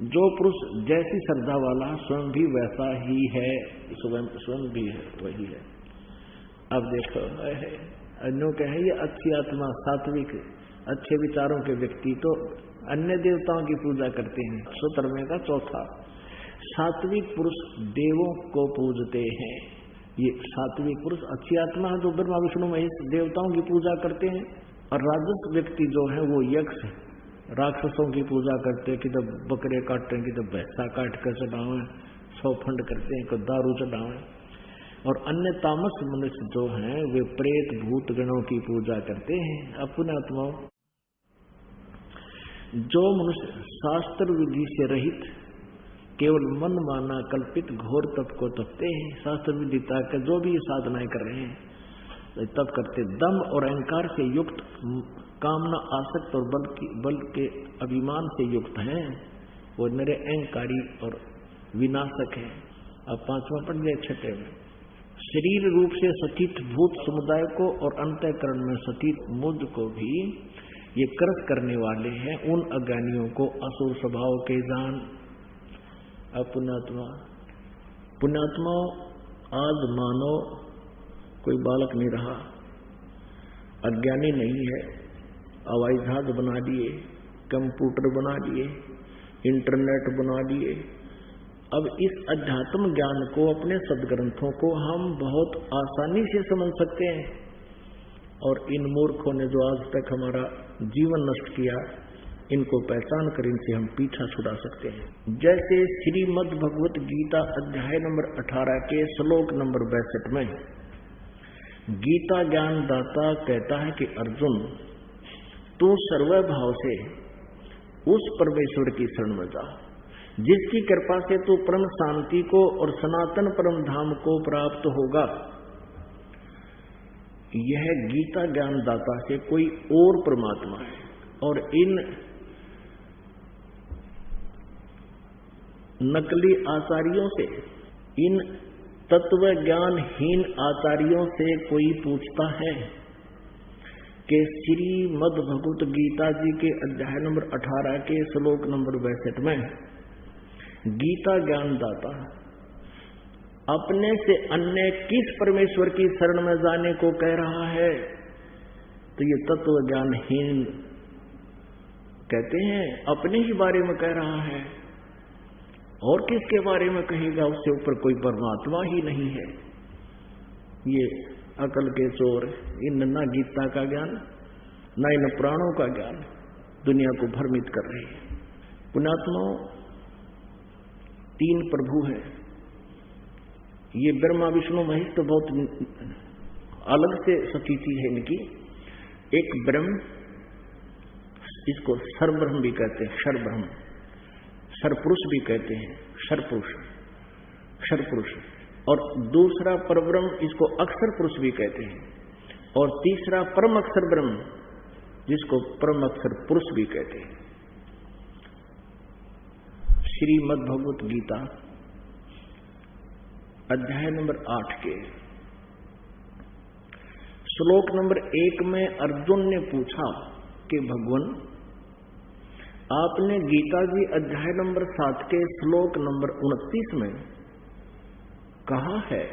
जो पुरुष जैसी श्रद्धा वाला स्वयं भी वैसा ही है, स्वयं भी है वही है। अब देखो अन्यों कहे ये अच्छी आत्मा सात्विक अच्छे विचारों के व्यक्ति तो अन्य देवताओं की पूजा करते हैं। 17वें का चौथा, सात्विक पुरुष देवों को पूजते हैं। ये सात्विक पुरुष अच्छी आत्मा है जो ब्रह्मा विष्णु महेश देवताओं की पूजा करते हैं, और राजस व्यक्ति जो है वो यक्ष राक्षसों की पूजा करते हैं, कि जब बकरे काटते हैं, कि जब भैंसा काट कर चढ़ावे, 100 फंड करते हैं, कि दारू चढ़ावे। और अन्य तामस मनुष्य जो हैं वे प्रेत भूत गणों की पूजा करते हैं। अपने आत्माओं, जो मनुष्य शास्त्र विधि से रहित केवल मन माना कल्पित घोर तप को तपते हैं। शास्त्र विदिता के जो भी साधनाएं कर रहे हैं तप करते, दम और अहंकार से युक्त, कामना आसक्त और बल के अभिमान से युक्त हैं, वो नरे अहंकारी और विनाशक है। अब 5वां पढ़ लिया 6 में। शरीर रूप से सचित भूत समुदाय को और अंतःकरण में सचित मुझ को भी ये क्रस करने वाले हैं उन अज्ञानियों को असुर स्वभाव के जान। पुण्यात्मा, पुण्यात्मा आज मानो कोई बालक नहीं रहा, अज्ञानी नहीं है। हवाई जहाज बना दिए, कंप्यूटर बना दिए, इंटरनेट बना दिए। अब इस अध्यात्म ज्ञान को, अपने सदग्रंथों को हम बहुत आसानी से समझ सकते हैं और इन मूर्खों ने जो आज तक हमारा जीवन नष्ट किया, इनको पहचान कर इनसे हम पीछा छुड़ा सकते हैं। जैसे श्रीमद् भगवत गीता अध्याय नंबर 18 के श्लोक नंबर 62 में गीता ज्ञान दाता कहता है कि अर्जुन, तू सर्वभाव से उस परमेश्वर की शरण में जा जिसकी कृपा से तू परम शांति को और सनातन परम धाम को प्राप्त होगा। यह गीता ज्ञान दाता से कोई और परमात्मा है और इन नकली आचार्यों से, इन तत्व ज्ञानहीन आचार्यों से कोई पूछता है कि श्रीमद् भगवत गीता जी के अध्याय नंबर 18 के श्लोक नंबर 62 में गीता ज्ञान दाता अपने से अन्य किस परमेश्वर की शरण में जाने को कह रहा है? तो ये तत्व ज्ञानहीन कहते हैं अपने ही बारे में कह रहा है, और किसके बारे में कहेगा? उससे ऊपर कोई परमात्मा ही नहीं है। ये अकल के चोर, इन न गीता का ज्ञान न इन पुराणों का ज्ञान दुनिया को भ्रमित कर रही है। पुण्यात्माओं, 3 प्रभु हैं। ये ब्रह्मा विष्णु महेश तो बहुत अलग से स्थिति है इनकी। एक ब्रह्म, इसको सर्वब्रह्म भी कहते हैं, क्षरब्रह्म, सर्वपुरुष भी कहते हैं, क्षरपुरुष। और दूसरा परब्रह्म, इसको अक्षर पुरुष भी कहते हैं। और तीसरा परम अक्षर ब्रह्म, जिसको परम अक्षर पुरुष भी कहते हैं। श्रीमद् भगवत गीता अध्याय नंबर 8 के श्लोक नंबर 1 में अर्जुन ने पूछा कि भगवान, आपने गीता जी अध्याय नंबर 7 के श्लोक नंबर 29 में कहा है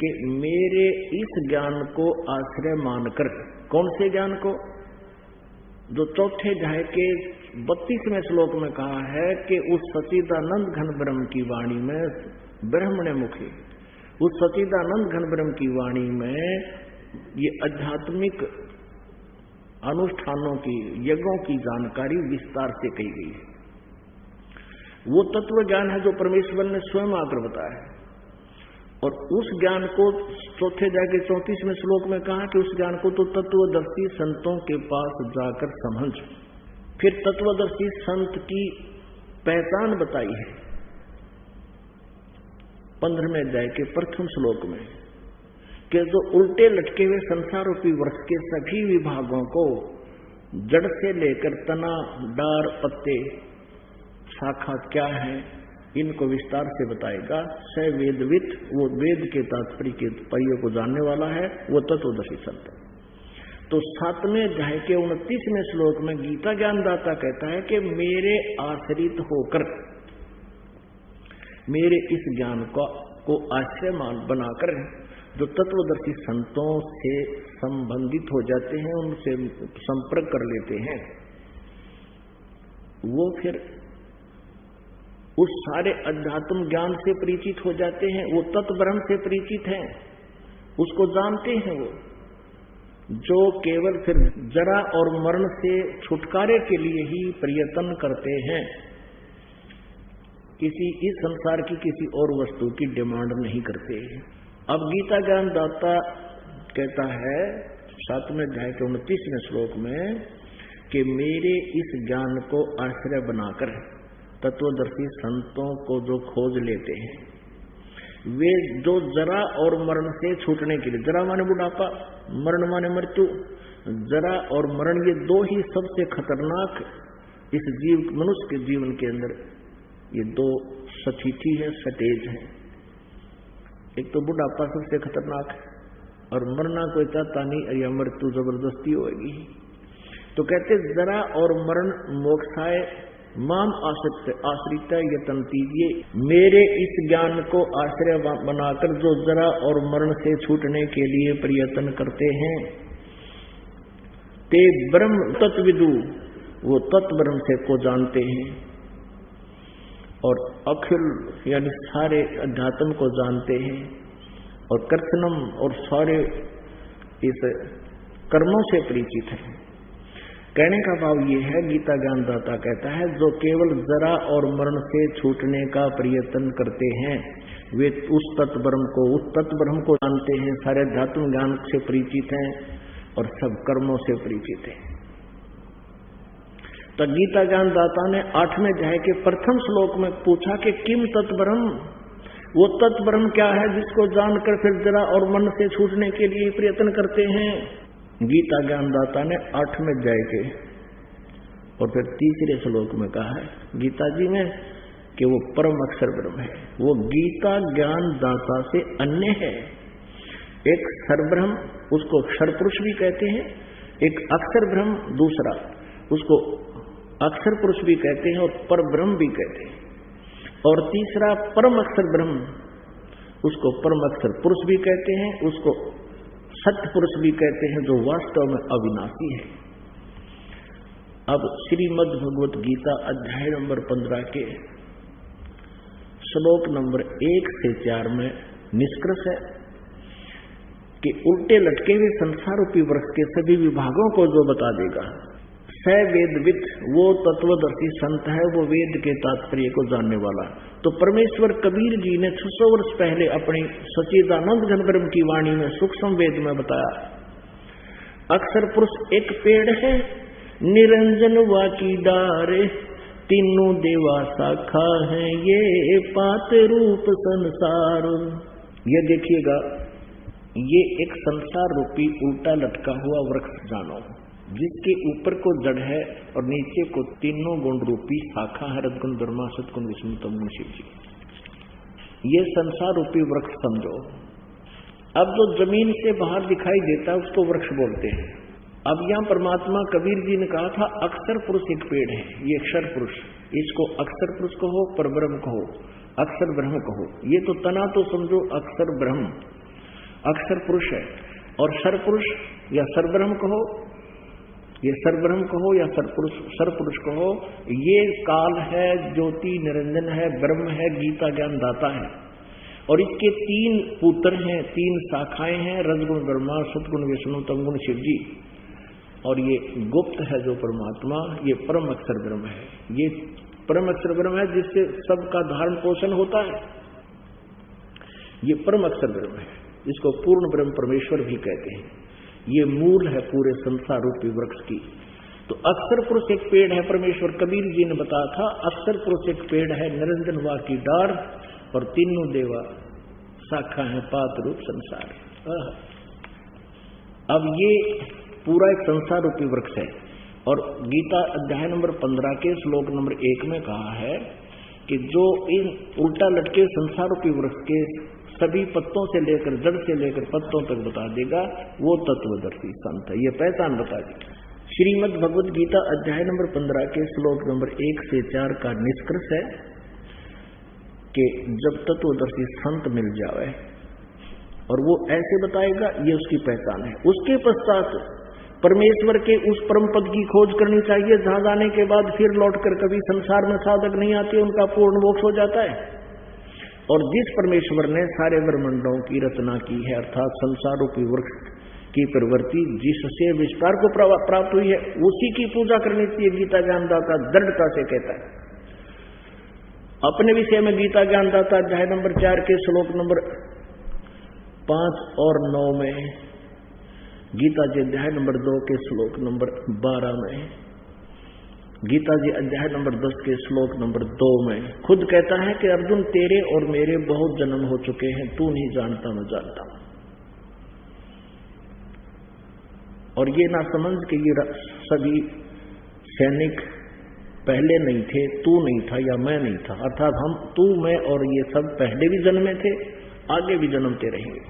कि मेरे इस ज्ञान को आश्रय मानकर, कौन से ज्ञान को? जो चौथे अध्याय के 32वें श्लोक में कहा है कि उस सच्चिदानंद घन ब्रह्म की वाणी में, ब्रह्मण्य मुखी, उस सच्चिदानंद घन ब्रह्म की वाणी में ये आध्यात्मिक अनुष्ठानों की, यज्ञों की जानकारी विस्तार से कही गई है। वो तत्व ज्ञान है जो परमेश्वर ने स्वयं आकर बताया है। और उस ज्ञान को चौथे अध्याय के 34वें श्लोक में कहा कि उस ज्ञान को तो तत्वदर्शी संतों के पास जाकर समझ। फिर तत्वदर्शी संत की पहचान बताई है 15वें अध्याय के प्रथम श्लोक में, कि जो उल्टे लटके हुए संसार रूपी वृक्ष के सभी विभागों को जड़ से लेकर तना, डार, पत्ते, शाखा क्या है, इनको विस्तार से बताएगा। स वेदविद, वो वेद के तात्पर्य के पहियों को जानने वाला है, वो तत्वदर्शी संत। तो 7वें अध्याय के 29वें श्लोक में गीता ज्ञानदाता कहता है कि मेरे आश्रित होकर, मेरे इस ज्ञान को आश्रय बनाकर जो तत्वदर्शी संतों से संबंधित हो जाते हैं, उनसे संपर्क कर लेते हैं, वो फिर उस सारे अध्यात्म ज्ञान से परिचित हो जाते हैं। वो तत्व ब्रह्म से परिचित हैं, उसको जानते हैं। वो जो केवल फिर जरा और मरण से छुटकारे के लिए ही प्रयत्न करते हैं, किसी इस संसार की किसी और वस्तु की डिमांड नहीं करते। अब गीता ज्ञान दाता कहता है 7वें अध्याय के 29वें श्लोक में कि मेरे इस ज्ञान को आश्रय बनाकर तत्वदर्शी संतों को जो खोज लेते हैं, वे जो जरा और मरण से छूटने के लिए, जरा माने बुढ़ापा, मरण माने मृत्यु, जरा और मरण ये दो ही सबसे खतरनाक इस जीव मनुष्य के जीवन के अंदर ये दो सतीथि है, सटेज है। एक तो बुढ़ापा सबसे खतरनाक है और मरना कोई चाहता नहीं, या मृत्यु जबरदस्ती होगी। तो कहते जरा और मरण मोक्षाय माम आश्रित यतन्तीये, मेरे इस ज्ञान को आश्रय बनाकर जो जरा और मरण से छूटने के लिए प्रयत्न करते हैं, ते ब्रह्म तत्विदु, वो तत्व ब्रह्म से को जानते हैं और अखिल यानी सारे अध्यात्म को जानते हैं और कर्षणम और सारे इस कर्मों से परिचित है। कहने का भाव ये है, गीता ज्ञानदाता कहता है जो केवल जरा और मरण से छूटने का प्रयत्न करते हैं, वे उस तत्व ब्रह्म को जानते हैं, सारे अध्यात्म ज्ञान से परिचित हैं और सब कर्मों से परिचित हैं। तो गीता ज्ञानदाता ने 8वें अध्याय के प्रथम श्लोक में पूछा कि किम तत्व ब्रह्म, वो तत्व ब्रह्म क्या है जिसको जानकर फिर जरा और मन से छूटने के लिए प्रयत्न करते हैं। गीता ज्ञानदाता ने 8वें अध्याय के और फिर तीसरे श्लोक में कहा है गीता जी में कि वो परम अक्षर ब्रह्म है, वो गीता ज्ञानदाता से अन्य है। एक सरब्रह्म, उसको क्षर पुरुष भी कहते हैं, एक अक्षर ब्रह्म, दूसरा उसको अक्षर पुरुष भी कहते हैं और पर ब्रह्म भी कहते हैं, और तीसरा परम अक्षर ब्रह्म, उसको परम अक्षर पुरुष भी कहते हैं, उसको सत्य पुरुष भी कहते हैं, जो वास्तव में अविनाशी है। अब श्रीमद् भगवत गीता अध्याय नंबर 15 के श्लोक नंबर 1 से 4 में निष्कर्ष है कि उल्टे लटके हुए संसार रूपी वृक्ष के सभी विभागों को जो बता देगा, स वेदविद, वो तत्वदर्शी संत है, वो वेद के तात्पर्य को जानने वाला। तो परमेश्वर कबीर जी ने 600 वर्ष पहले अपनी सच्चिदानंद घन ब्रह्म की वाणी में सूक्ष्म वेद में बताया, अक्षर पुरुष एक पेड़ है, निरंजन वाकी डारे, तीनों देवा शाखा है, ये पात रूप संसार। ये देखिएगा, ये एक संसार रूपी उल्टा लटका हुआ वृक्ष जानो, जिसके ऊपर को जड़ है और नीचे को तीनों गुण रूपी शाखा है, रजगुण ब्रह्मा, सतगुण विष्णु, तमगुण शिव जी। ये संसार रूपी वृक्ष समझो। अब जो जमीन से बाहर दिखाई देता है उसको वृक्ष बोलते हैं। अब यहाँ परमात्मा कबीर जी ने कहा था अक्षर पुरुष एक पेड़ है, ये अक्षर पुरुष, इसको अक्षर पुरुष कहो, परब्रह्म कहो, अक्षर ब्रह्म कहो। ये तो तना तो समझो अक्षर ब्रह्म, अक्षर पुरुष है, और सर पुरुष या सरब्रह्म कहो, ये सरब्रह्म कहो या सरपुरुष कहो, ये काल है, ज्योति निरंजन है, ब्रह्म है, गीता ज्ञान दाता है। और इसके 3 पुत्र हैं, 3 शाखाएं हैं, रजगुण ब्रह्मा, सतगुण विष्णु, तमगुण शिव जी। और ये गुप्त है जो परमात्मा, ये परम अक्षर ब्रह्म है। ये परम अक्षर ब्रह्म है जिससे सबका धारण पोषण होता है। ये परम अक्षर ब्रह्म है, इसको पूर्ण ब्रह्म परमेश्वर भी कहते हैं। ये मूल है पूरे संसार रूपी वृक्ष की। तो अक्षर पुरुष एक पेड़ है, परमेश्वर कबीर जी ने बताया था अक्षर पुरुष एक पेड़ है, निरंजन वा की डार, और तीनों देवा शाखा है, पात रूप संसार। अब ये पूरा एक संसार रूपी वृक्ष है। और गीता अध्याय नंबर 15 के श्लोक नंबर 1 में कहा है कि जो इन उल्टा लटके संसार रूपी वृक्ष के सभी पत्तों से लेकर, जड़ से लेकर पत्तों तक बता देगा, वो तत्वदर्शी संत है। ये पहचान बता दी। श्रीमद् भगवत गीता अध्याय नंबर 15 के श्लोक नंबर 1 से 4 का निष्कर्ष है कि जब तत्वदर्शी संत मिल जाए और वो ऐसे बताएगा, ये उसकी पहचान है। उसके पश्चात परमेश्वर के उस परम पद की खोज करनी चाहिए, जहां जाने के बाद फिर लौटकर कभी संसार में साधक नहीं आते, उनका पूर्ण मोक्ष हो जाता है। और जिस परमेश्वर ने सारे ब्रह्मांडों की रचना की है, अर्थात संसार रूपी वृक्ष की प्रवृत्ति जिससे विस्तार को प्राप्त हुई है, उसी की पूजा करनी चाहिए, गीता ज्ञानदाता दृढ़ता से कहता है। अपने विषय में गीता ज्ञानदाता अध्याय नंबर 4 के श्लोक नंबर 5 और 9 में, गीता जी अध्याय नंबर 2 के श्लोक नंबर 12 में गीता जी अध्याय नंबर 10 के श्लोक नंबर 2 में खुद कहता है कि अर्जुन तेरे और मेरे बहुत जन्म हो चुके हैं, तू नहीं जानता मैं जानता हूं। और ये ना समझ के ये सभी सैनिक पहले नहीं थे, तू नहीं था या मैं नहीं था, अर्थात हम, तू, मैं और ये सब पहले भी जन्मे थे, आगे भी जन्मते रहेंगे।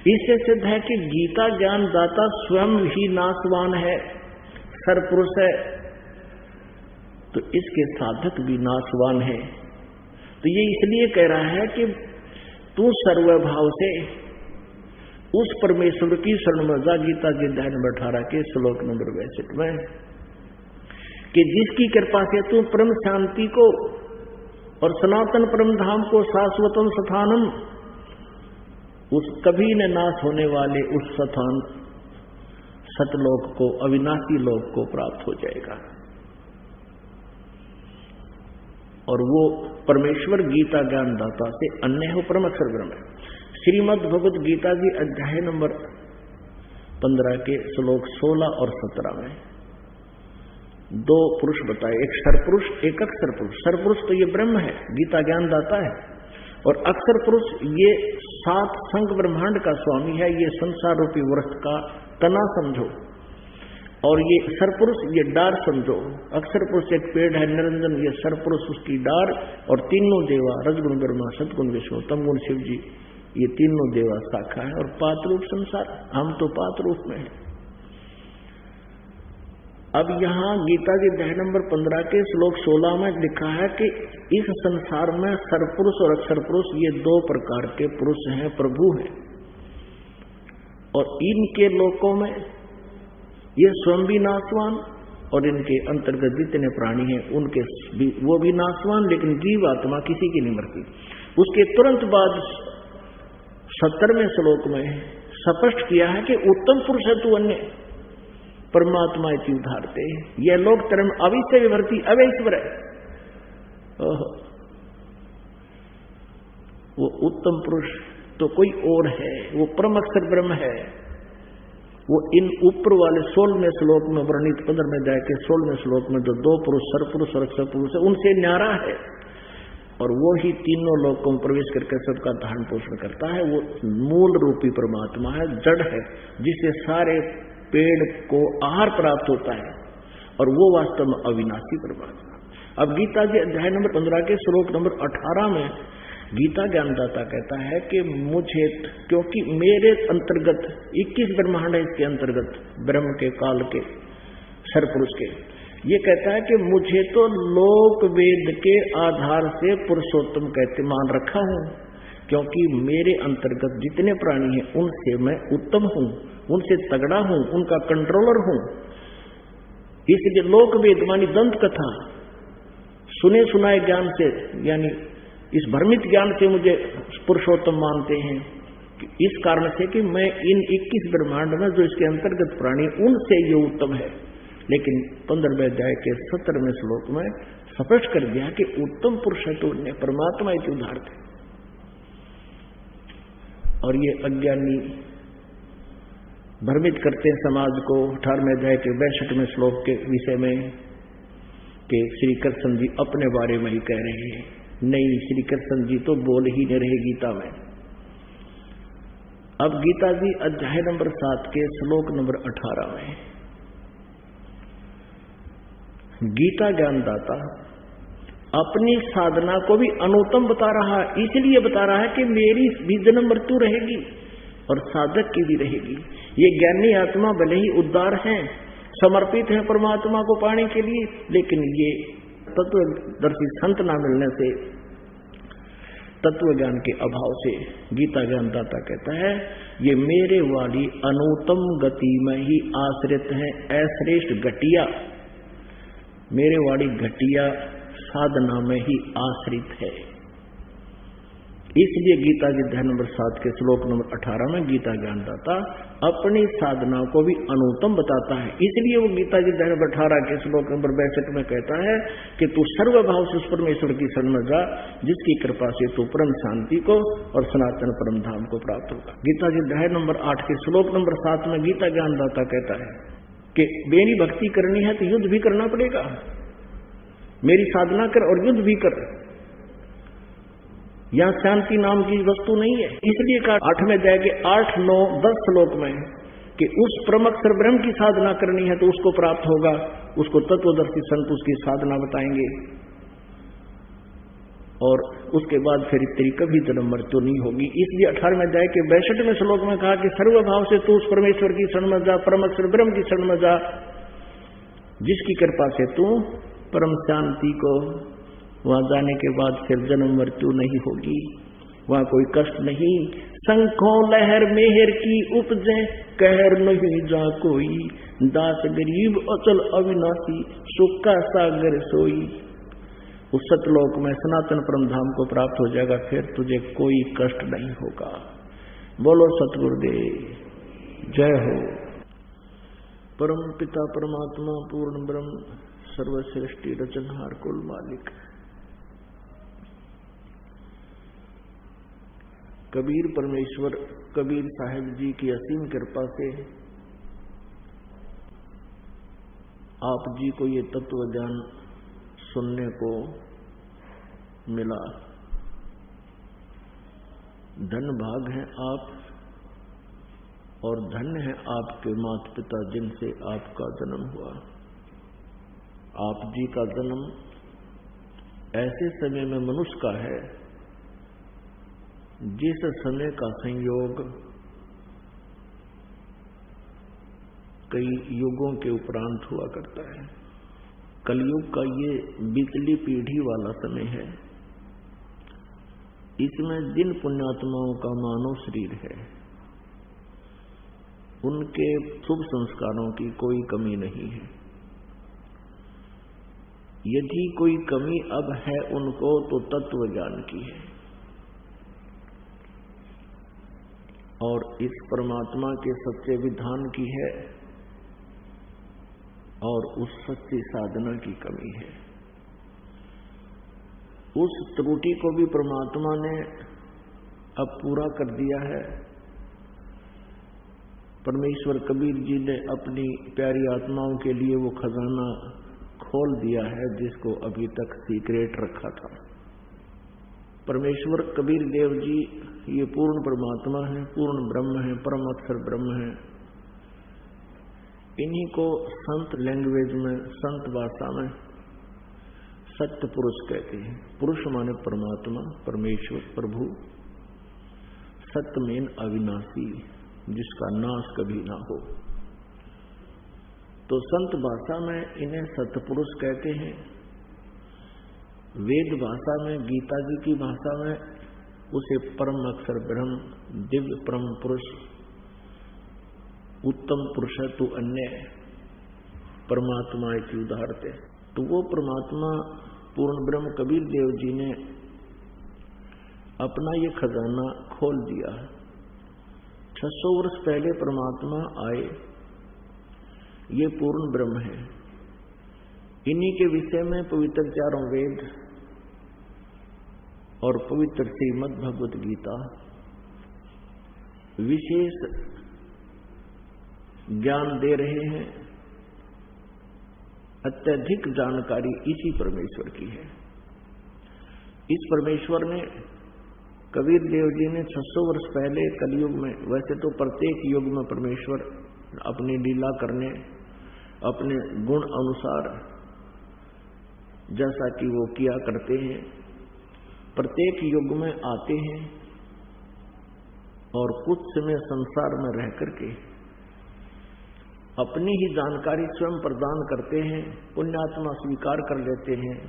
इससे सिद्ध है कि गीता ज्ञान दाता स्वयं ही नाशवान है, सरपुरुष है, तो इसके साधक भी नाशवान है। तो ये इसलिए कह रहा है कि तू सर्वभाव से उस परमेश्वर की शरण में जा, गीता के अध्याय नंबर 18 के श्लोक नंबर 62 में, कि जिसकी कृपा से तू परम शांति को और सनातन परम धाम को शाश्वतम स्थानम, उस कभी न नाश होने वाले उस स्थान सतलोक को, अविनाशी लोक को प्राप्त हो जाएगा। और वो परमेश्वर गीता ज्ञान दाता से अन्य हो, परम अक्षर ब्रह्म है। श्रीमद् भगवद गीता जी अध्याय नंबर 15 के श्लोक 16 और 17 में दो पुरुष बताए, एक सरपुरुष एक अक्षर पुरुष। सरपुरुष तो ये ब्रह्म है, गीता ज्ञान दाता है, और अक्षर पुरुष ये 7 संघ ब्रह्मांड का स्वामी है, ये संसार रूपी वृक्ष का तना समझो, और ये सरपुरुष ये डार समझो। अक्षर पुरुष एक पेड़ है निरंजन, ये सरपुरुष उसकी डार, और तीनों देवा रजगुण ब्रह्मा सतगुण विष्णु तमगुण शिव जी, ये तीनों देवा शाखा है, और पातरूप संसार, हम तो पातरूप में है। अब यहाँ गीता जी अध्याय नंबर 15 के श्लोक 16 में लिखा है कि इस संसार में सरपुरुष और अक्षर पुरुष ये 2 प्रकार के पुरुष हैं, प्रभु हैं, और इनके लोकों में ये स्वयं भी नाशवान, और इनके अंतर्गत जितने प्राणी हैं उनके वो भी नाशवान, लेकिन जीवात्मा किसी की नहीं मरती। उसके तुरंत बाद 70वें श्लोक में स्पष्ट किया है कि उत्तम पुरुष है तू अन्य परमात्मा इति उदाहरते, यह लोक धर्म अविश्य विभर्ति अवैश्वर है। वो उत्तम पुरुष तो कोई और है, वो परम अक्षर ब्रह्म है। वो इन ऊपर वाले 16वें श्लोक में वर्णित 15वें अध्याय के 16वें श्लोक में जो 2 पुरुष सरपुरुष और अक्षर पुरुष है उनसे न्यारा है, और वो ही तीनों लोकों में प्रवेश करके सबका धारण पोषण करता है। वो मूल रूपी परमात्मा है, जड़ है, जिससे सारे पेड़ को आहार प्राप्त होता है, और वो वास्तव में अविनाशी परमात्मा। अब गीता जी अध्याय नंबर 15 के श्लोक नंबर 18 में गीता ज्ञानदाता कहता है कि मुझे, क्योंकि मेरे अंतर्गत 21 ब्रह्मांड है, इसके अंतर्गत ब्रह्म के काल के सरपुरुष के, ये कहता है कि मुझे तो लोक वेद के आधार से पुरुषोत्तम कहते मान रखा हूं, क्योंकि मेरे अंतर्गत जितने प्राणी हैं उनसे मैं उत्तम हूं, उनसे तगड़ा हूं, उनका कंट्रोलर हूं। इसलिए लोक वेद मानी दंत कथा सुने सुनाए ज्ञान से, यानी इस भ्रमित ज्ञान से मुझे पुरुषोत्तम मानते हैं, इस कारण से कि मैं इन 21 ब्रह्मांड में जो इसके अंतर्गत प्राणी उनसे ये उत्तम है। लेकिन 15वें अध्याय के 17वें श्लोक में स्पष्ट कर दिया कि उत्तम पुरुष है तो उन्हें परमात्मा इति उदाहरते। और ये अज्ञानी भ्रमित करते हैं समाज को 18वें अध्याय के 62वें श्लोक के विषय में कि श्री कृष्ण जी अपने बारे में ही कह रहे हैं। नहीं, श्री कृष्ण जी तो बोल ही नहीं रहे गीता में। अब गीता जी अध्याय नंबर 7 के श्लोक नंबर 18 में गीता ज्ञानदाता अपनी साधना को भी अनुत्तम बता रहा है, इसलिए बता रहा है कि मेरी भी जन्म मृत्यु रहेगी और साधक की भी रहेगी। ये ज्ञानी आत्मा भले ही उद्धार हैं, समर्पित हैं परमात्मा को पाने के लिए, लेकिन ये तत्वदर्शी संत न मिलने से, तत्व ज्ञान के अभाव से गीता ज्ञानदाता कहता है ये मेरे वाली अनुत्तम गति में ही आश्रित हैं, अश्रेष्ठ घटिया, मेरे वाली घटिया साधना में ही आश्रित है। इसलिए गीता जी अध्याय नंबर 7 के श्लोक नंबर 18 में गीता ज्ञानदाता अपनी साधना को भी अनुत्तम बताता है। इसलिए वो गीता जी अध्याय नंबर 18 के श्लोक नंबर 62 में कहता है कि तू सर्वभाव से उस परमेश्वर की शरण में जा, जिसकी कृपा से तू परम शांति को और सनातन परम धाम को प्राप्त होगा। गीता जी अध्याय नंबर 8 के श्लोक नंबर 7 में गीता ज्ञानदाता कहता है कि मेरी भक्ति करनी है तो युद्ध भी करना पड़ेगा, मेरी साधना कर और युद्ध भी कर। यहां शांति नाम की वस्तु नहीं है। इसलिए कहा 8वें अध्याय के 8, 9, 10 श्लोक में कि उस परम अक्षर ब्रह्म की साधना करनी है तो उसको प्राप्त होगा। उसको तत्वदर्शी संत उसकी साधना बताएंगे और उसके बाद फिर तेरी कभी जन्म मृत्यु नहीं होगी। इसलिए 18वें अध्याय के 62वें श्लोक में कहा कि सर्वभाव से तू उस परमेश्वर की शरण में जा, परम अक्षर ब्रह्म की शरण में जा, जिसकी कृपा से तू परम शांति को, वहां जाने के बाद फिर जन्म मृत्यु नहीं होगी, वहां कोई कष्ट नहीं। शंखों लहर मेहर की उपजे, कहर नहीं जा कोई, दास गरीब अचल अविनाशी, सुख का सागर सोई। उस सतलोक में सनातन परम धाम को प्राप्त हो जाएगा, फिर तुझे कोई कष्ट नहीं होगा। बोलो सतगुरुदेव जय हो। परम पिता परमात्मा पूर्ण ब्रह्म सर्वश्रेष्ठी रचनहार कुल मालिक कबीर परमेश्वर कबीर साहिब जी की असीम कृपा से आप जी को ये तत्व ज्ञान सुनने को मिला। धन भाग है आप और धन्य है आपके माता पिता जिनसे आपका जन्म हुआ। आप जी का जन्म ऐसे समय में मनुष्य का है जिस समय का संयोग कई युगों के उपरांत हुआ करता है। कलयुग का ये बिचली पीढ़ी वाला समय है। इसमें जिन पुण्यात्माओं का मानव शरीर है उनके शुभ संस्कारों की कोई कमी नहीं है। यदि कोई कमी अब है उनको तो तत्व ज्ञान की है और इस परमात्मा के सच्चे विधान की है और उस सच्ची साधना की कमी है। उस त्रुटि को भी परमात्मा ने अब पूरा कर दिया है। परमेश्वर कबीर जी ने अपनी प्यारी आत्माओं के लिए वो खजाना खोल दिया है जिसको अभी तक सीक्रेट रखा था। परमेश्वर कबीर देव जी ये पूर्ण परमात्मा है, पूर्ण ब्रह्म है, परम अक्षर ब्रह्म है। इन्हीं को संत लैंग्वेज में, संत भाषा में सत्य पुरुष कहते हैं। पुरुष माने परमात्मा, परमेश्वर, प्रभु, सत्यमेन अविनाशी, जिसका नाश कभी ना हो। तो संत भाषा में इन्हें सत्पुरुष कहते हैं। वेद भाषा में, गीता जी की भाषा में उसे परम अक्षर ब्रह्म, दिव्य परम पुरुष, उत्तम पुरुष तु अन्य परमात्मा की उदाहरते। तो वो परमात्मा पूर्ण ब्रह्म कबीर देव जी ने अपना ये खजाना खोल दिया। 600 वर्ष पहले परमात्मा आए, ये पूर्ण ब्रह्म है। इन्हीं के विषय में पवित्र चारों वेद और पवित्र श्रीमद् भगवत गीता विशेष ज्ञान दे रहे हैं। अत्यधिक जानकारी इसी परमेश्वर की है। इस परमेश्वर ने कबीर देव जी ने 600 वर्ष पहले कलयुग में, वैसे तो प्रत्येक युग में परमेश्वर अपनी लीला करने, अपने गुण अनुसार जैसा कि वो किया करते हैं, प्रत्येक युग में आते हैं और कुछ समय संसार में रह करके अपनी ही जानकारी स्वयं प्रदान करते हैं। पुण्यात्मा स्वीकार कर लेते हैं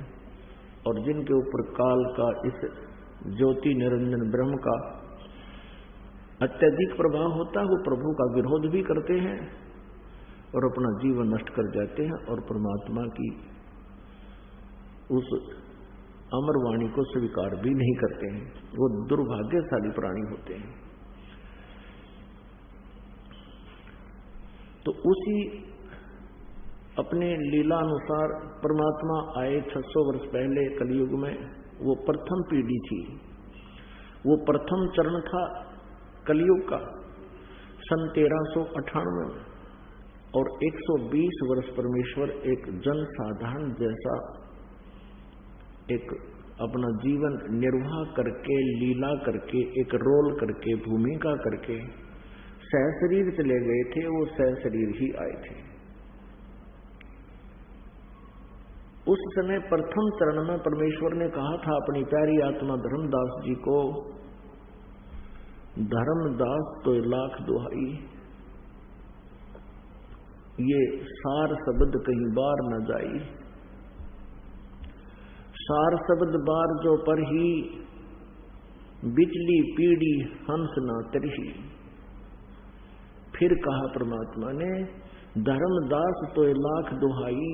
और जिनके ऊपर काल का, इस ज्योति निरंजन ब्रह्म का अत्यधिक प्रभाव होता है, वो प्रभु का विरोध भी करते हैं और अपना जीवन नष्ट कर जाते हैं और परमात्मा की उस अमर वाणी को स्वीकार भी नहीं करते हैं। वो दुर्भाग्यशाली प्राणी होते हैं। तो उसी अपने लीला अनुसार परमात्मा आए 600 वर्ष पहले कलयुग में। वो प्रथम पीढ़ी थी, वो प्रथम चरण था कलयुग का, सन 1398 में। और 120 वर्ष परमेश्वर एक जन साधारण जैसा एक अपना जीवन निर्वाह करके, लीला करके, एक रोल करके, भूमिका करके सहशरीर चले गए थे, वो सहशरीर ही आए थे। उस समय प्रथम चरण में परमेश्वर ने कहा था अपनी प्यारी आत्मा धर्मदास जी को, धर्मदास तो लाख दुहाई, ये सार शब्द कहीं बार न जाई, सार शब्द बार जो पर ही, बिचली पीड़ी हंस न तरही। फिर कहा परमात्मा ने, धर्मदास तो लाख दुहाई,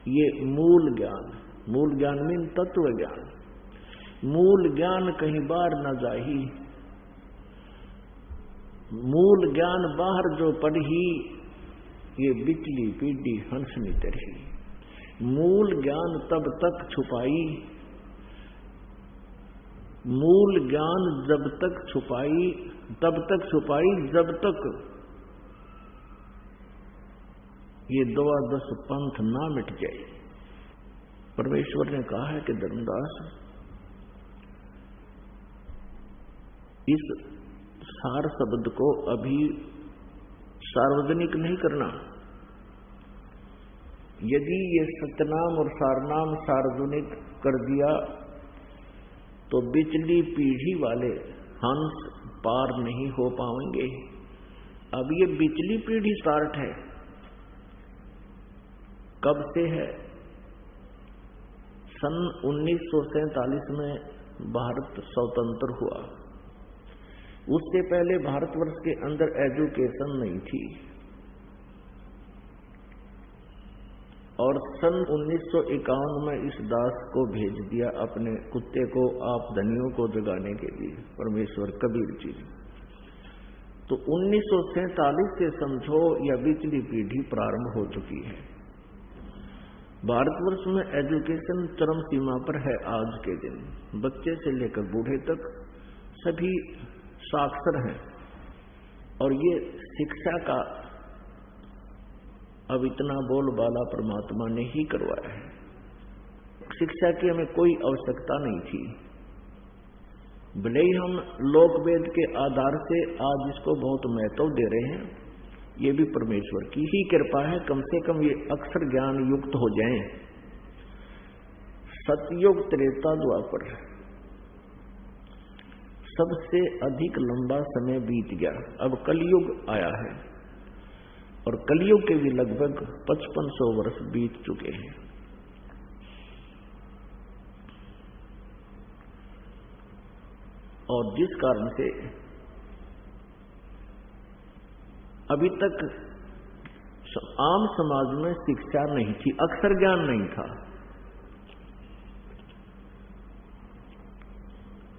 ये मूल ज्ञान, मूल ज्ञान मीन तत्व ज्ञान, मूल ज्ञान कहीं बार न जाही, मूल ज्ञान बाहर जो पढ़ी, ये बिचली पीढ़ी हंसनी तरही। मूल ज्ञान तब तक छुपाई, मूल ज्ञान जब तक छुपाई, तब तक छुपाई जब तक ये द्वादश पंथ ना मिट जाए। परमेश्वर ने कहा है कि धर्मदास, इस सार शब्द को अभी सार्वजनिक नहीं करना। यदि ये सतनाम और सारनाम सार्वजनिक कर दिया तो बिचली पीढ़ी वाले हंस पार नहीं हो पाएंगे। अब ये बिचली पीढ़ी स्टार्ट है। कब से है? सन 1947 में भारत स्वतंत्र हुआ। उससे पहले भारतवर्ष के अंदर एजुकेशन नहीं थी, और सन 1951 में इस दास को भेज दिया अपने कुत्ते को आप धनियों को जगाने के लिए, परमेश्वर कबीर जी। तो 1947 से समझो या बिचली पीढ़ी प्रारंभ हो चुकी है। भारतवर्ष में एजुकेशन चरम सीमा पर है आज के दिन। बच्चे से लेकर बूढ़े तक सभी साक्षर हैं, और ये शिक्षा का अब इतना बोलबाला परमात्मा ने ही करवाया है। शिक्षा की हमें कोई आवश्यकता नहीं थी। भले ही हम लोक वेद के आधार से आज इसको बहुत महत्व दे रहे हैं, ये भी परमेश्वर की ही कृपा है। कम से कम ये अक्षर ज्ञान युक्त हो जाएं। सतयुग त्रेता द्वापर सबसे अधिक लंबा समय बीत गया। अब कलयुग आया है, और कलयुग के भी लगभग 5500 वर्ष बीत चुके हैं। और जिस कारण से अभी तक आम समाज में शिक्षा नहीं थी, अक्षर ज्ञान नहीं था।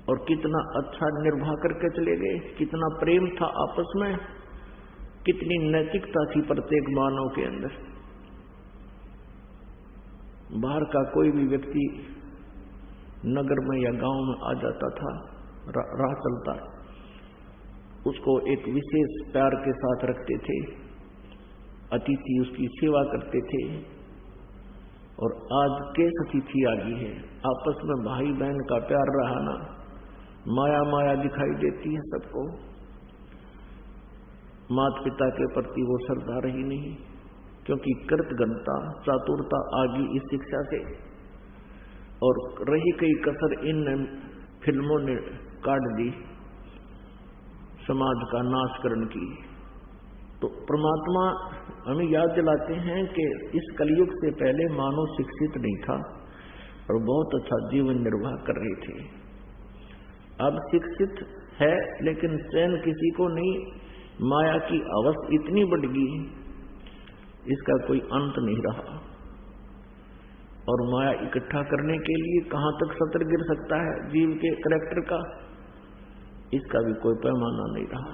और कितना अच्छा निर्वाह करके चले गए, कितना प्रेम था आपस में, कितनी नैतिकता थी प्रत्येक मानव के अंदर। बाहर का कोई भी व्यक्ति नगर में या गांव में आ जाता था, राह चलता, उसको एक विशेष प्यार के साथ रखते थे, अतिथि उसकी सेवा करते थे। और आज कैसी तिथि आ गई है, आपस में भाई बहन का प्यार रहा ना, माया माया दिखाई देती है सबको। माता पिता के प्रति वो श्रद्धा रही नहीं, क्योंकि कृतघ्नता चातुरता आ गई इस शिक्षा से। और रही कई कसर इन फिल्मों ने काट दी समाज का नाश करने की। तो परमात्मा हमें याद दिलाते हैं कि इस कलयुग से पहले मानव शिक्षित नहीं था और बहुत अच्छा जीवन निर्वाह कर रहे थे। अब शिक्षित है लेकिन चैन किसी को नहीं, माया की अवस्था इतनी बढ़ गई, इसका कोई अंत नहीं रहा। और माया इकट्ठा करने के लिए कहां तक सतर गिर सकता है जीव के करैक्टर का, इसका भी कोई पैमाना नहीं रहा।